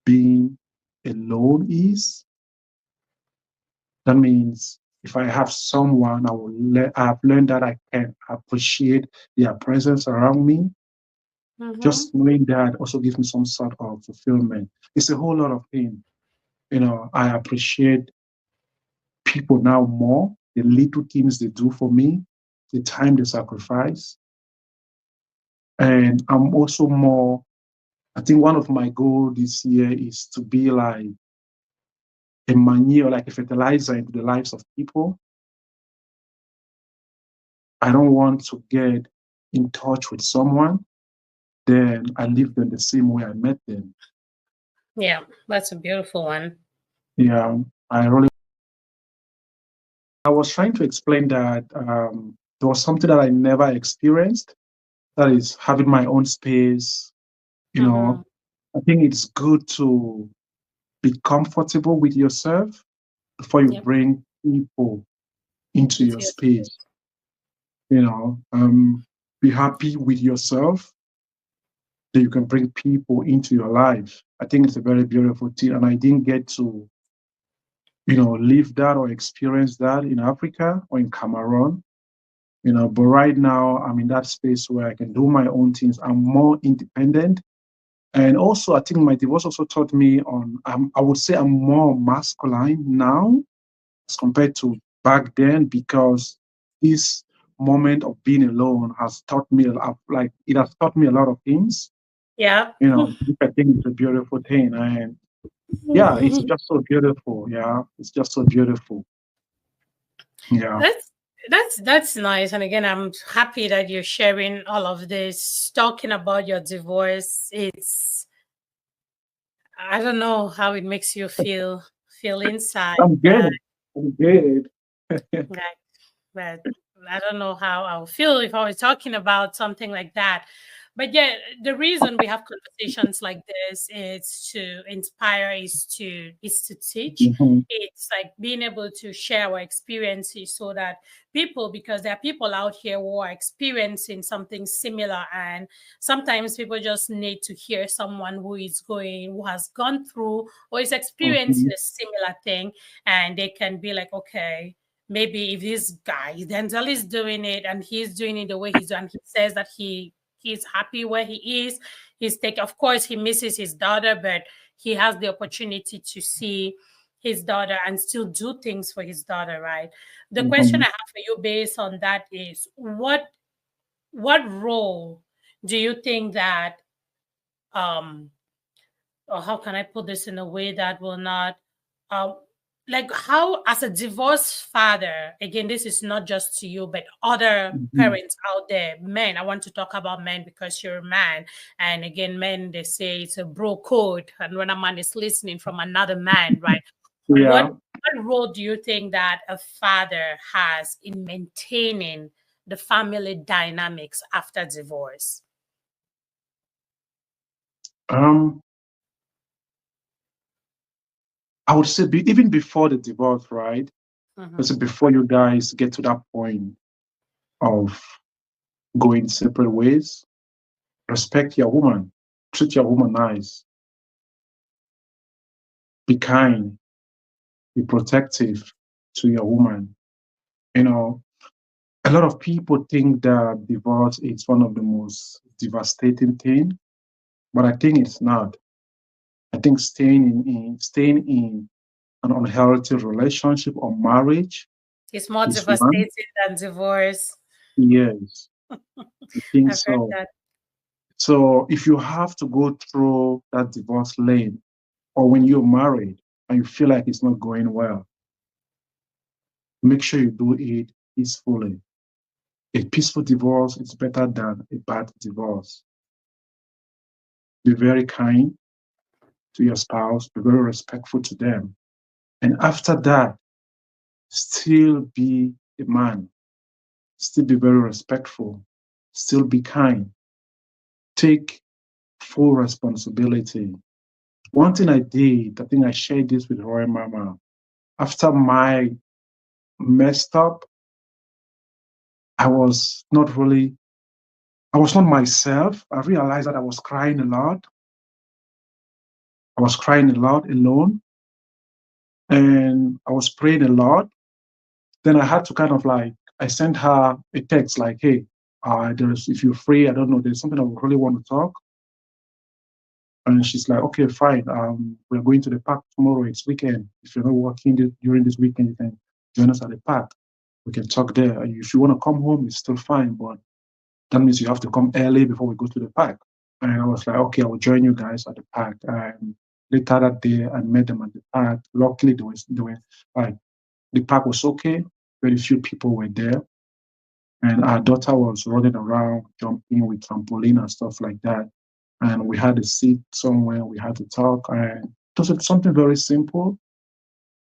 being alone is. That means if I have someone, I have learned that I can appreciate their presence around me. Just knowing that also gives me some sort of fulfillment. It's a whole lot of things. You know, I appreciate people now more, the little things they do for me, the time they sacrifice. And I'm also more, I think one of my goals this year is to be like a manure, like a fertilizer into the lives of people. I don't want to get in touch with someone, then I leave them the same way I met them. Yeah, that's a beautiful one. Yeah, I really, I was trying to explain that there was something that I never experienced, that is having my own space. You know, I think it's good to be comfortable with yourself before you Yep. bring people into Into your your space. You know, be happy with yourself, that you can bring people into your life. I think it's a very beautiful thing. And I didn't get to, live that or experience that in Africa or in Cameroon. But right now I'm in that space where I can do my own things. I'm more independent. And also, I think my divorce also taught me I would say I'm more masculine now as compared to back then, because this moment of being alone has taught me, like, it has taught me a lot of things, Yeah. which I think is a beautiful thing. And yeah, it's just so beautiful. Yeah, it's just so beautiful. Yeah. That's nice. And again, I'm happy that you're sharing all of this, talking about your divorce. It's I don't know how it makes you feel inside, I'm but good. I'm good. like, but I don't know how I'll feel if I was talking about something like that. But yeah, the reason we have conversations like this is to inspire, is to teach. Mhm, It's like being able to share our experiences so that people, because there are people out here who are experiencing something similar, and sometimes people just need to hear someone who has gone through or is experiencing mhm, a similar thing, and they can be like, okay, maybe if this guy Denzel is doing it and he's doing it the way he's done, he says that he's happy where he is. Of course, he misses his daughter, but he has the opportunity to see his daughter and still do things for his daughter, right? The question I mhm, have for you based on that is what role do you think that um or how can I put this in a way that will not, um, like how, as a divorced father, again, this is not just to you, but other mhm. parents out there, men. I want to talk about men because you're a man. And again, men, they say it's a bro code. And when a man is listening from another man, right? What Yeah. what role do you think that a father has in maintaining the family dynamics after divorce? Um, I would say even before the divorce, right? Let's say before you guys get to that point of going separate ways, respect your woman, treat your woman nice, be kind, be protective to your woman. You know, a lot of people think that divorce is one of the most devastating things, but I think it's not. I think staying in an unhealthy relationship or marriage It's more is one. devastating than divorce. Yes, I think I've heard so. that. So if you have to go through that divorce lane, or when you're married and you feel like it's not going well, make sure you do it peacefully. A peaceful divorce is better than a bad divorce. Be very kind to your spouse, be very respectful to them. And after that, still be a man, still be very respectful, still be kind, take full responsibility. One thing I did, I think I shared this with Roy Mama. After my messed up, I was not really, I was not myself. I realized that I was crying a lot. I was crying a lot alone and I was praying a lot. Then I had to kind of like, I sent her a text like, hey, if you're free, I don't know, there's something I would really want to talk. And she's like, okay, fine. We're going to the park tomorrow. It's weekend. If you're not working during this weekend, you can join us at the park. We can talk there. If you want to come home, it's still fine, but that means you have to come early before we go to the park. And I was like, okay, I will join you guys at the park. And later that day, I met them at the park. Luckily, they were like, the park was okay. Very few people were there. And our daughter was running around, jumping with trampoline and stuff like that. And we had a seat somewhere, we had to talk. And it was something very simple.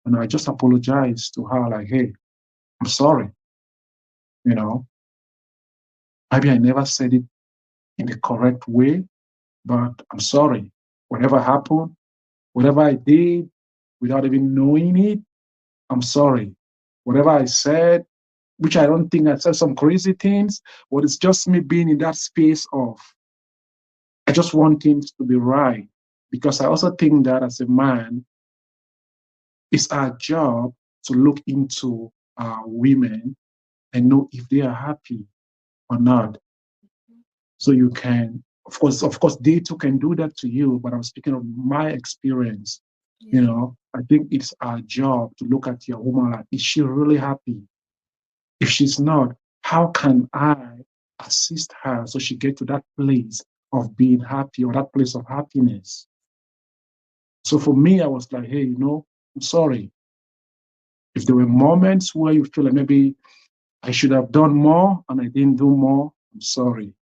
And I just apologized to her, like, hey, I'm sorry. You know, maybe I never said it in the correct way, but I'm sorry. Whatever happened, whatever I did without even knowing it, I'm sorry. Whatever I said, which I don't think I said some crazy things, but it's just me being in that space of, I just want things to be right. Because I also think that as a man, it's our job to look into our women and know if they are happy or not. So you can, of course, they too can do that to you, but I'm speaking of my experience. You Yeah. know, I think it's our job to look at your woman like, is she really happy? If she's not, how can I assist her so she get to that place of being happy or that place of happiness? So for me, I was like, hey, I'm sorry. If there were moments where you feel like maybe I should have done more and I didn't do more, I'm sorry.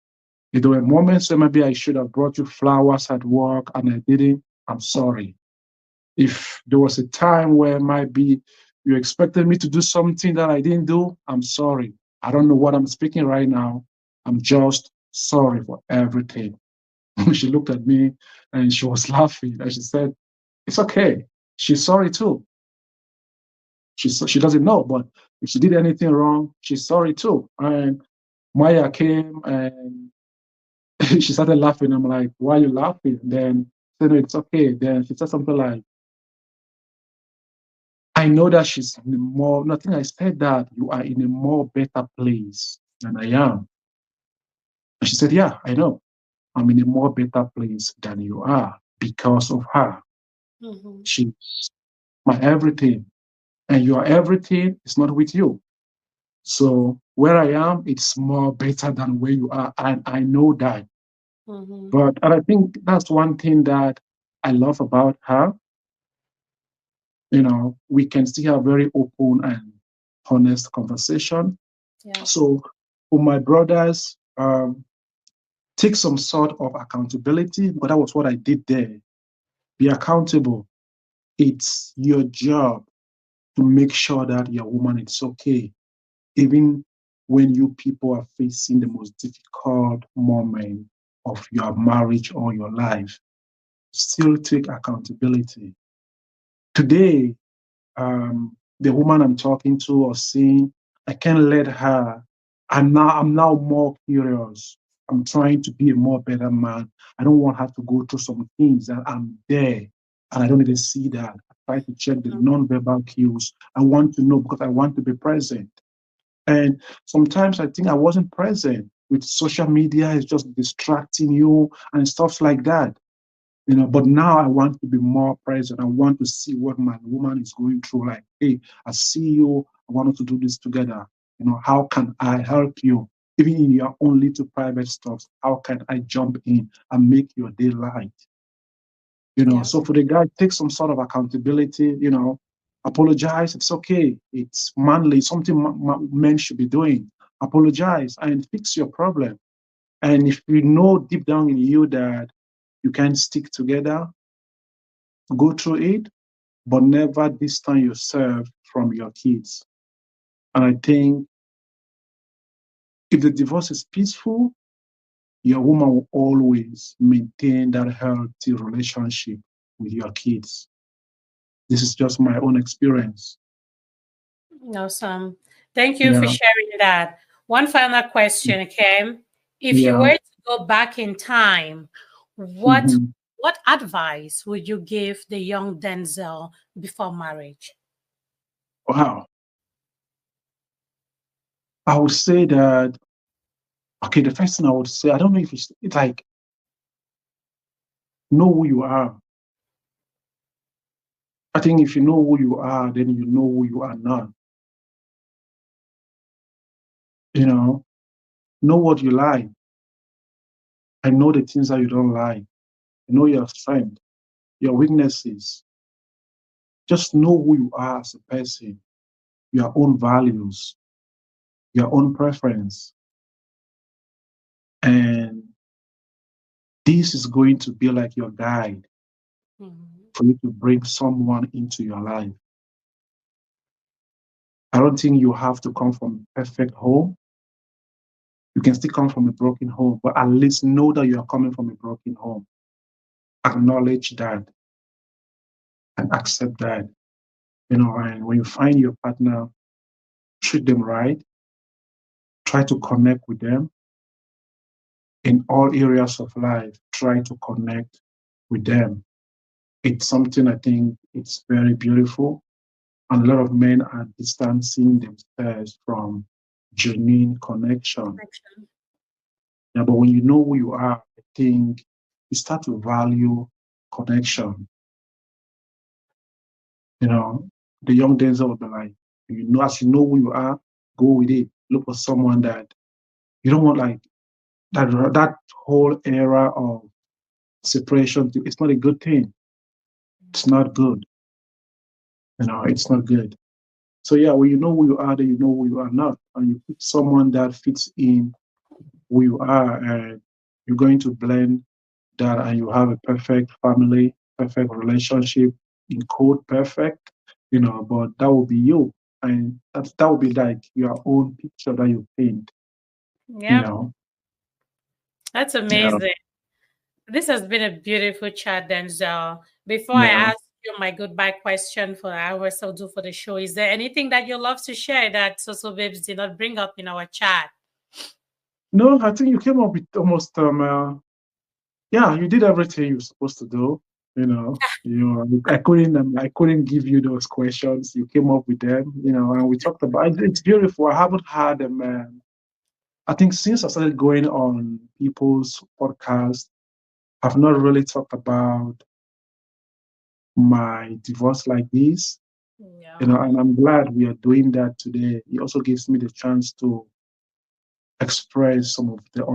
If there were moments where maybe I should have brought you flowers at work and I didn't, I'm sorry. If there was a time where maybe you expected me to do something that I didn't do, I'm sorry. I don't know what I'm speaking right now. I'm just sorry for everything. She looked at me and she was laughing and she said, it's okay. She's sorry too. She doesn't know, but if she did anything wrong, she's sorry too. And Maya came and she started laughing. I'm like, why are you laughing? Then she said, no, it's okay. Then she said something like, I know that she's in a more, nothing I said that you are in a more better place than I am. And she said, yeah, I know. I'm in a more better place than you are because of her. Mm-hmm. She's my everything. And your everything is not with you. So where I am, it's more better than where you are. And I know that. Mm-hmm. And I think that's one thing that I love about her. We can see a very open and honest conversation. Yeah. So for my brothers, take some sort of accountability, but that was what I did there. Be accountable. It's your job to make sure that your woman is okay, even when you people are facing the most difficult moment of your marriage or your life. Still take accountability. Today, the woman I'm talking to or seeing, I can't let her. I'm now more curious. I'm trying to be a more better man. I don't want her to go through some things that I'm there and I don't even see that. I try to check the non-verbal cues. I want to know because I want to be present. And sometimes I think I wasn't present with social media, it's just distracting you and stuff like that. But now I want to be more present. I want to see what my woman is going through. Like, hey, I see you. I want us to do this together. How can I help you? Even in your own little private stuff, how can I jump in and make your day light? Yeah. So for the guy, take some sort of accountability, apologize. It's okay. It's manly, something men should be doing. Apologize and fix your problem. And if you know deep down in you that you can stick together, go through it, but never distance yourself from your kids. And I think if the divorce is peaceful, your woman will always maintain that healthy relationship with your kids. This is just my own experience. Awesome. Thank you for Yeah, sharing that. One final question, okay? If you yeah. were to go back in time, what Mhm. what advice would you give the young Denzel before marriage? Wow. I would say that, okay, the first thing I would say, I don't know if it's like, know who you are. I think if you know who you are, then you know who you are not. Know what you like. I know the things that you don't like. Know your strength, your weaknesses. Just know who you are as a person, your own values, your own preference. And this is going to be like your guide Mhm. for you to bring someone into your life. I don't think you have to come from a perfect home. You can still come from a broken home, but at least know that you are coming from a broken home. Acknowledge that and accept that. And when you find your partner, treat them right, try to connect with them in all areas of life, try to connect with them. It's something I think it's very beautiful. And a lot of men are distancing themselves from genuine connection. Connection. Yeah, but when you know who you are, I think you start to value connection. You know, the young Denzel will be like, as you know who you are, go with it. Look for someone that you don't want, like that whole era of separation. It's not a good thing. It's not good. It's not good. So yeah, when you know who you are, then you know who you are not, and you pick someone that fits in who you are, and you're going to blend that, and you have a perfect family, perfect relationship, in code perfect. But that will be you, and that will be like your own picture that you paint. You Yep, know, that's yeah, amazing. This has been a beautiful chat, Denzel. Before I yeah. ask you my goodbye question for hours I'll do for the show, is there anything that you love to share that Soso Babes did not bring up in our chat? No, I think you came up with almost yeah, you did everything you're supposed to do. I couldn't give you those questions. You came up with them, and we talked about it. It's beautiful. I haven't had them. I think since I started going on people's podcasts, I've not really talked about my divorce like this. Yeah, And I'm glad we are doing that today. It also gives me the chance to express some of the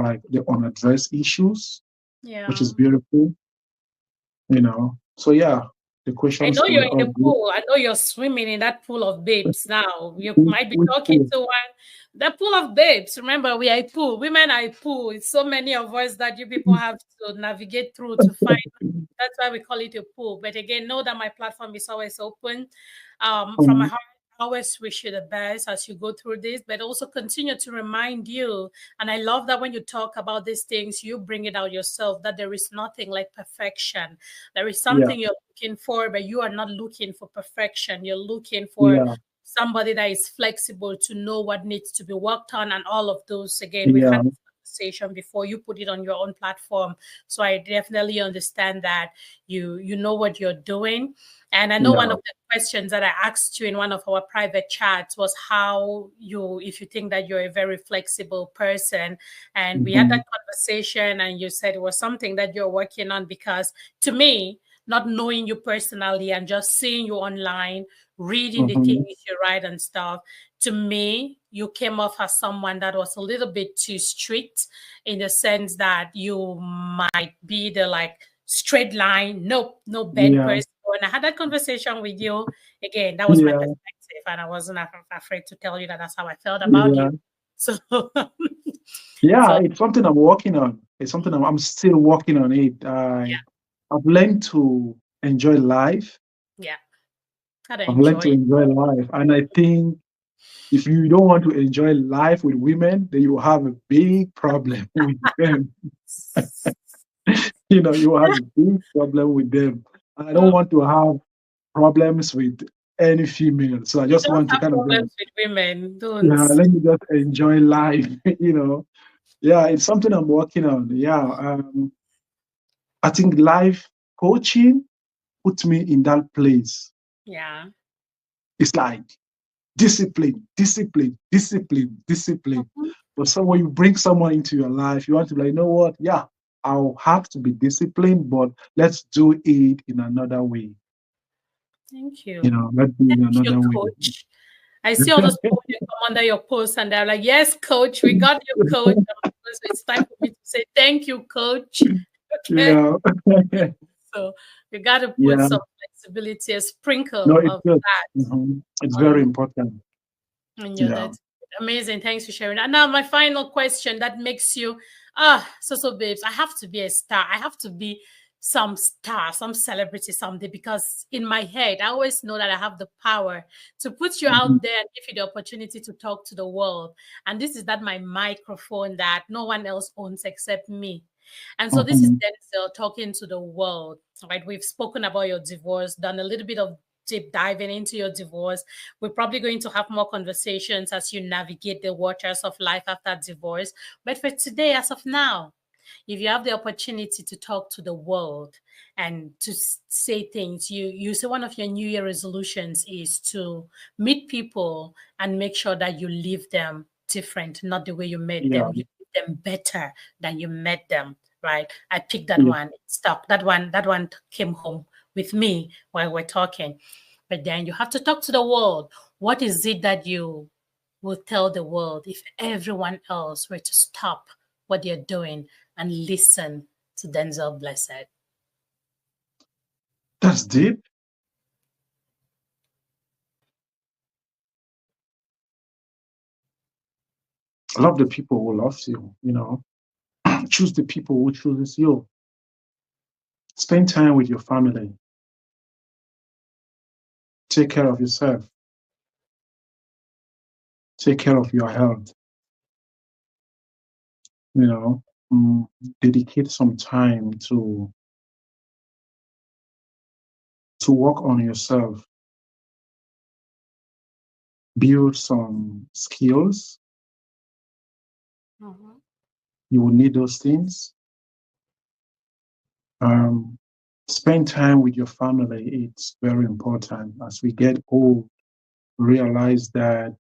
unaddressed issues, which yeah. is beautiful. So yeah, the I questions know you're were in all the good. pool. I know you're swimming in that pool of babes now. You Which, might be which talking school? to one. The pool of babes. Remember, we are a pool. Women are a pool. It's so many of us that you people have to navigate through to find. That's why we call it a pool. But again, know that my platform is always open. From my Um, heart, always wish you the best as you go through this, but also continue to remind you. And I love that when you talk about these things, you bring it out yourself, that there is nothing like perfection. There is Yeah, something you're looking for, but you are not looking for perfection. You're looking for yeah, somebody that is flexible to know what needs to be worked on and all of those. Again, we've had yeah, this conversation before. You put it on your own platform. So I definitely understand that you know what you're doing. And I know one yeah. of the questions that I asked you in one of our private chats was how you, if you think that you're a very flexible person. And we had Mm-hmm, that conversation, and you said it was something that you're working on because to me, not knowing you personally and just seeing you online, reading the mm-hmm. things you write and stuff, to me, you came off as someone that was a little bit too strict in the sense that you might be the like straight line, no bend Yeah, person. When I had that conversation with you, again, that was my yeah, perspective, and I wasn't afraid to tell you that that's how I felt about yeah. you. So, Yeah, so it's something I'm working on. It's something I'm still working on it. I've learned to enjoy life. yeah, gotta I've learned enjoy to it. enjoy life. And I think if you don't want to enjoy life with women, then you have a big problem with them. You have a big problem with them. I don't Oh, want to have problems with any female. So I you just don't want to have kind of be like, problems with women, don't. yeah, let me just enjoy life, Yeah, it's something I'm working on. Yeah. I think life coaching put me in that place. Yeah. It's like discipline, discipline, discipline, discipline. Mhm. But so when you bring someone into your life, you want to be like, you know what? Yeah, I'll have to be disciplined, but let's do it in another way. Thank you. Let's do it in Thank you, another way. coach. I see all those people that come under your post and they're like, yes, coach, we got you, coach. So it's time for me to say thank you, coach. Okay. Yeah. So you got to put Yeah. some flexibility, a No, sprinkle it's of good. that It's very on, important. Yeah. that's amazing. Thanks for sharing. And now my final question that makes you so babes, I have to be a star. I have to be some star, some celebrity someday, because in my head, I always know that I have the power to put you Mhm, out there and give you the opportunity to talk to the world. And this is that my microphone that no one else owns except me. And so this is mhm. Denzel talking to the world, right? We've spoken about your divorce, done a little bit of deep diving into your divorce. We're probably going to have more conversations as you navigate the waters of life after divorce. But for today, as of now, if you have the opportunity to talk to the world and to say things, you say one of your New Year resolutions is to meet people and make sure that you leave them different, not the way you met Yeah. them. You leave them better than you met them. Right? I picked that Yeah. one. It stuck. That one came home with me while we're talking. But then you have to talk to the world. What is it that you will tell the world if everyone else were to stop what they're doing and listen to Denzel Blessed? That's deep. Love the people who loves you. Choose the people who chooses you. Spend time with your family. Take care of yourself. Take care of your health. You know, mm, dedicate some time to work on yourself. Build some skills. Mhm. You will need those things. Um, Spend time with your family. It's very important. As we get old, realize that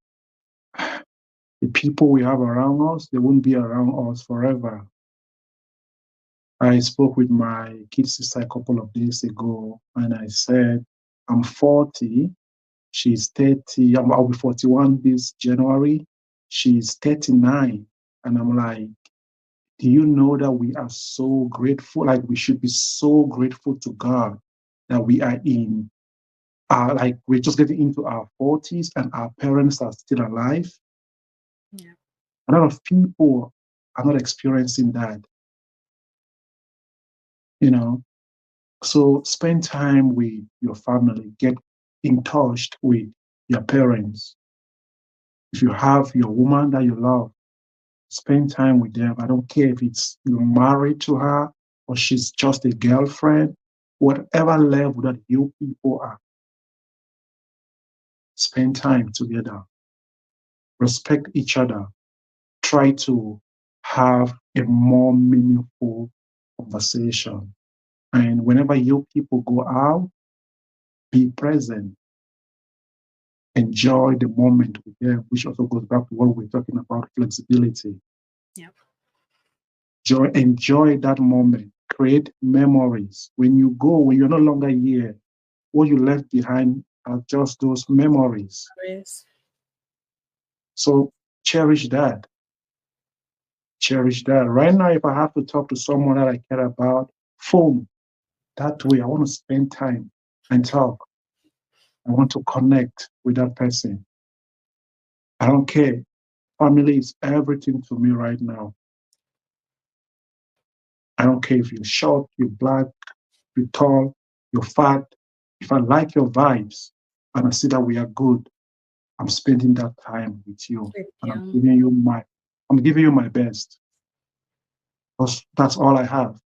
the people we have around us, they won't be around us forever. I spoke with my kid sister a couple of days ago, and I said, I'm 40, she's 30, I'll be 41 this January, she's 39. And I'm like, do you know that we are so grateful? Like, we should be so grateful to God that we are like, we're just getting into our 40s and our parents are still alive. Yeah. A lot of people are not experiencing that, you know. So spend time with your family, get in touch with your parents. If you have your woman that you love, spend time with them. I don't care if it's you're married to her or she's just a girlfriend, whatever level that you people are, spend time together, respect each other, try to have a more meaningful conversation. And whenever you people go out, be present, enjoy the moment with them, which also goes back to what we're talking about flexibility. Yeah. Enjoy that moment, create memories. When you go, when you're no longer here, what you left behind are just those memories. Yes. So cherish that. Cherish that. Right now, if I have to talk to someone that I care about, phone. That way, I want to spend time and talk. I want to connect with that person. I don't care. Family is everything to me right now. I don't care if you're short, you're black, you're tall, you're fat. If I like your vibes and I see that we are good, I'm spending that time with you With and you. I'm giving you my best. That's all I have.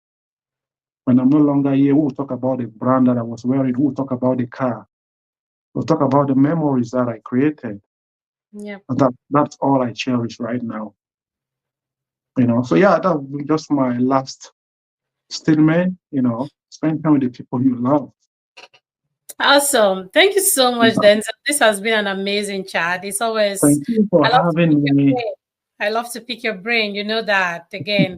When I'm no longer here, we'll talk about the brand that I was wearing, we'll talk about the car, we'll talk about the memories that I created. Yeah. And that's all I cherish right now. So yeah, that would be just my last statement, spend time with the people you love. Awesome. Thank you so much, Denzel. This has been an amazing chat. It's always, Thank you for I love to pick having your me. brain. I love to pick your brain. You know that, again,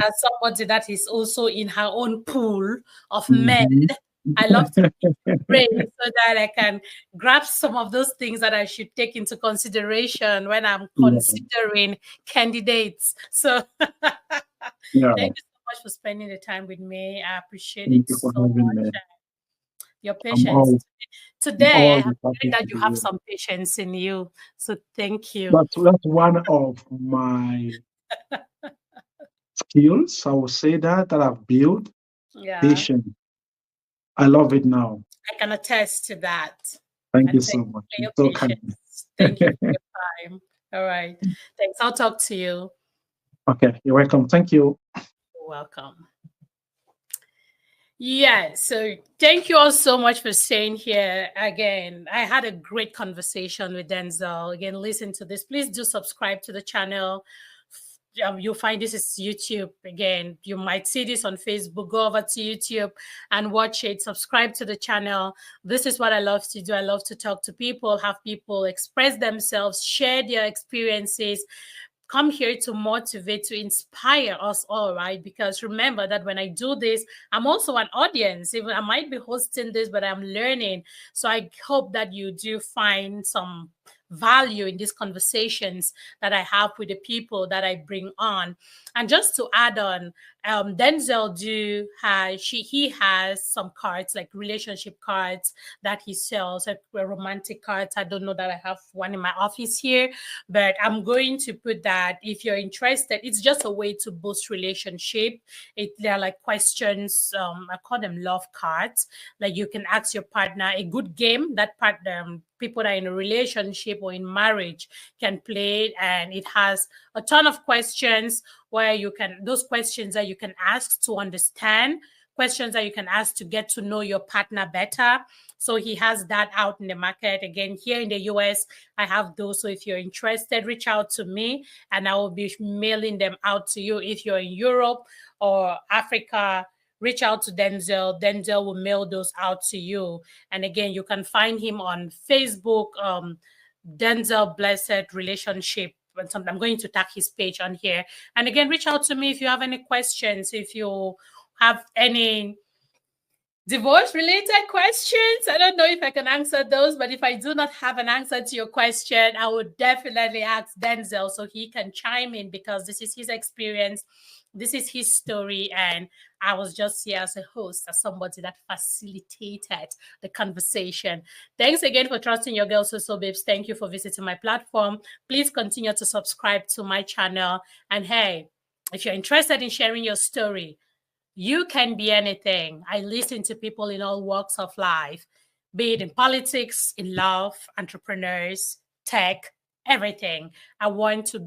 as somebody that is also in her own pool of men, Mhm. I love to pick your brain so that I can grab some of those things that I should take into consideration when I'm Yeah, considering candidates. So yeah. thank you so much for spending the time with me. I appreciate Thank it you for so having me. much. Your I'm patience. all Today, I have always learned happy to that you be have here. some patience in you. So thank you. That's one of my skills. I will say that I've built Yeah, patience. I love it now. I can attest to that. Thank And you thank so you much. for You're your so kind. patience. Thank you for your time. All right. Thanks. I'll talk to you. Okay, you're welcome. Thank you. You're welcome. Yeah, so thank you all so much for staying here again. I had a great conversation with Denzel. Again, listen to this. Please do subscribe to the channel. You'll find this is YouTube. Again, you might see this on Facebook. Go over to YouTube and watch it. Subscribe to the channel. This is what I love to do. I love to talk to people, have people express themselves, share their experiences, come here to motivate, to inspire us all, right? Because remember that when I do this, I'm also an audience. Even I might be hosting this, but I'm learning. So I hope that you do find some value in these conversations that I have with the people that I bring on. And just to add on, Denzel do has he has some cards like relationship cards that he sells, like romantic cards. I don't know that I have one in my office here, but I'm going to put that if you're interested. It's just a way to boost relationship. They're like questions. I call them love cards. Like you can ask your partner a good game that partner people that are in a relationship or in marriage can play it, and it has a ton of questions where you can those questions that you can ask to understand, questions that you can ask to get to know your partner better. So he has that out in the market. Again, here in the US, I have those. So if you're interested, reach out to me and I will be mailing them out to you. If you're in Europe or Africa, reach out to Denzel. Denzel will mail those out to you. And again, you can find him on Facebook, Denzel Blessed Relationship. And I'm going to tag his page on here. And again, reach out to me if you have any questions, if you have any divorce related questions. I don't know if I can answer those, but if I do not have an answer to your question, I would definitely ask Denzel so he can chime in because this is his experience. This is his story. And I was just here as a host, as somebody that facilitated the conversation. Thanks again for trusting your girl, So Babes. Thank you for visiting my platform. Please continue to subscribe to my channel. And hey, if you're interested in sharing your story, you can be anything. I listen to people in all walks of life. be it in politics, in love, entrepreneurs, tech, everything. I want to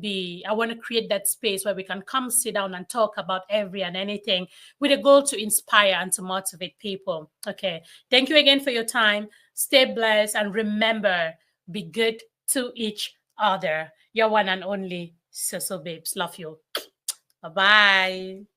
create that space where we can come sit down and talk about every and anything with a goal to inspire and to motivate people. Okay. Thank you again for your time. Stay blessed and remember, be good to each other. Your one and only So Babes. Love you. Bye-bye.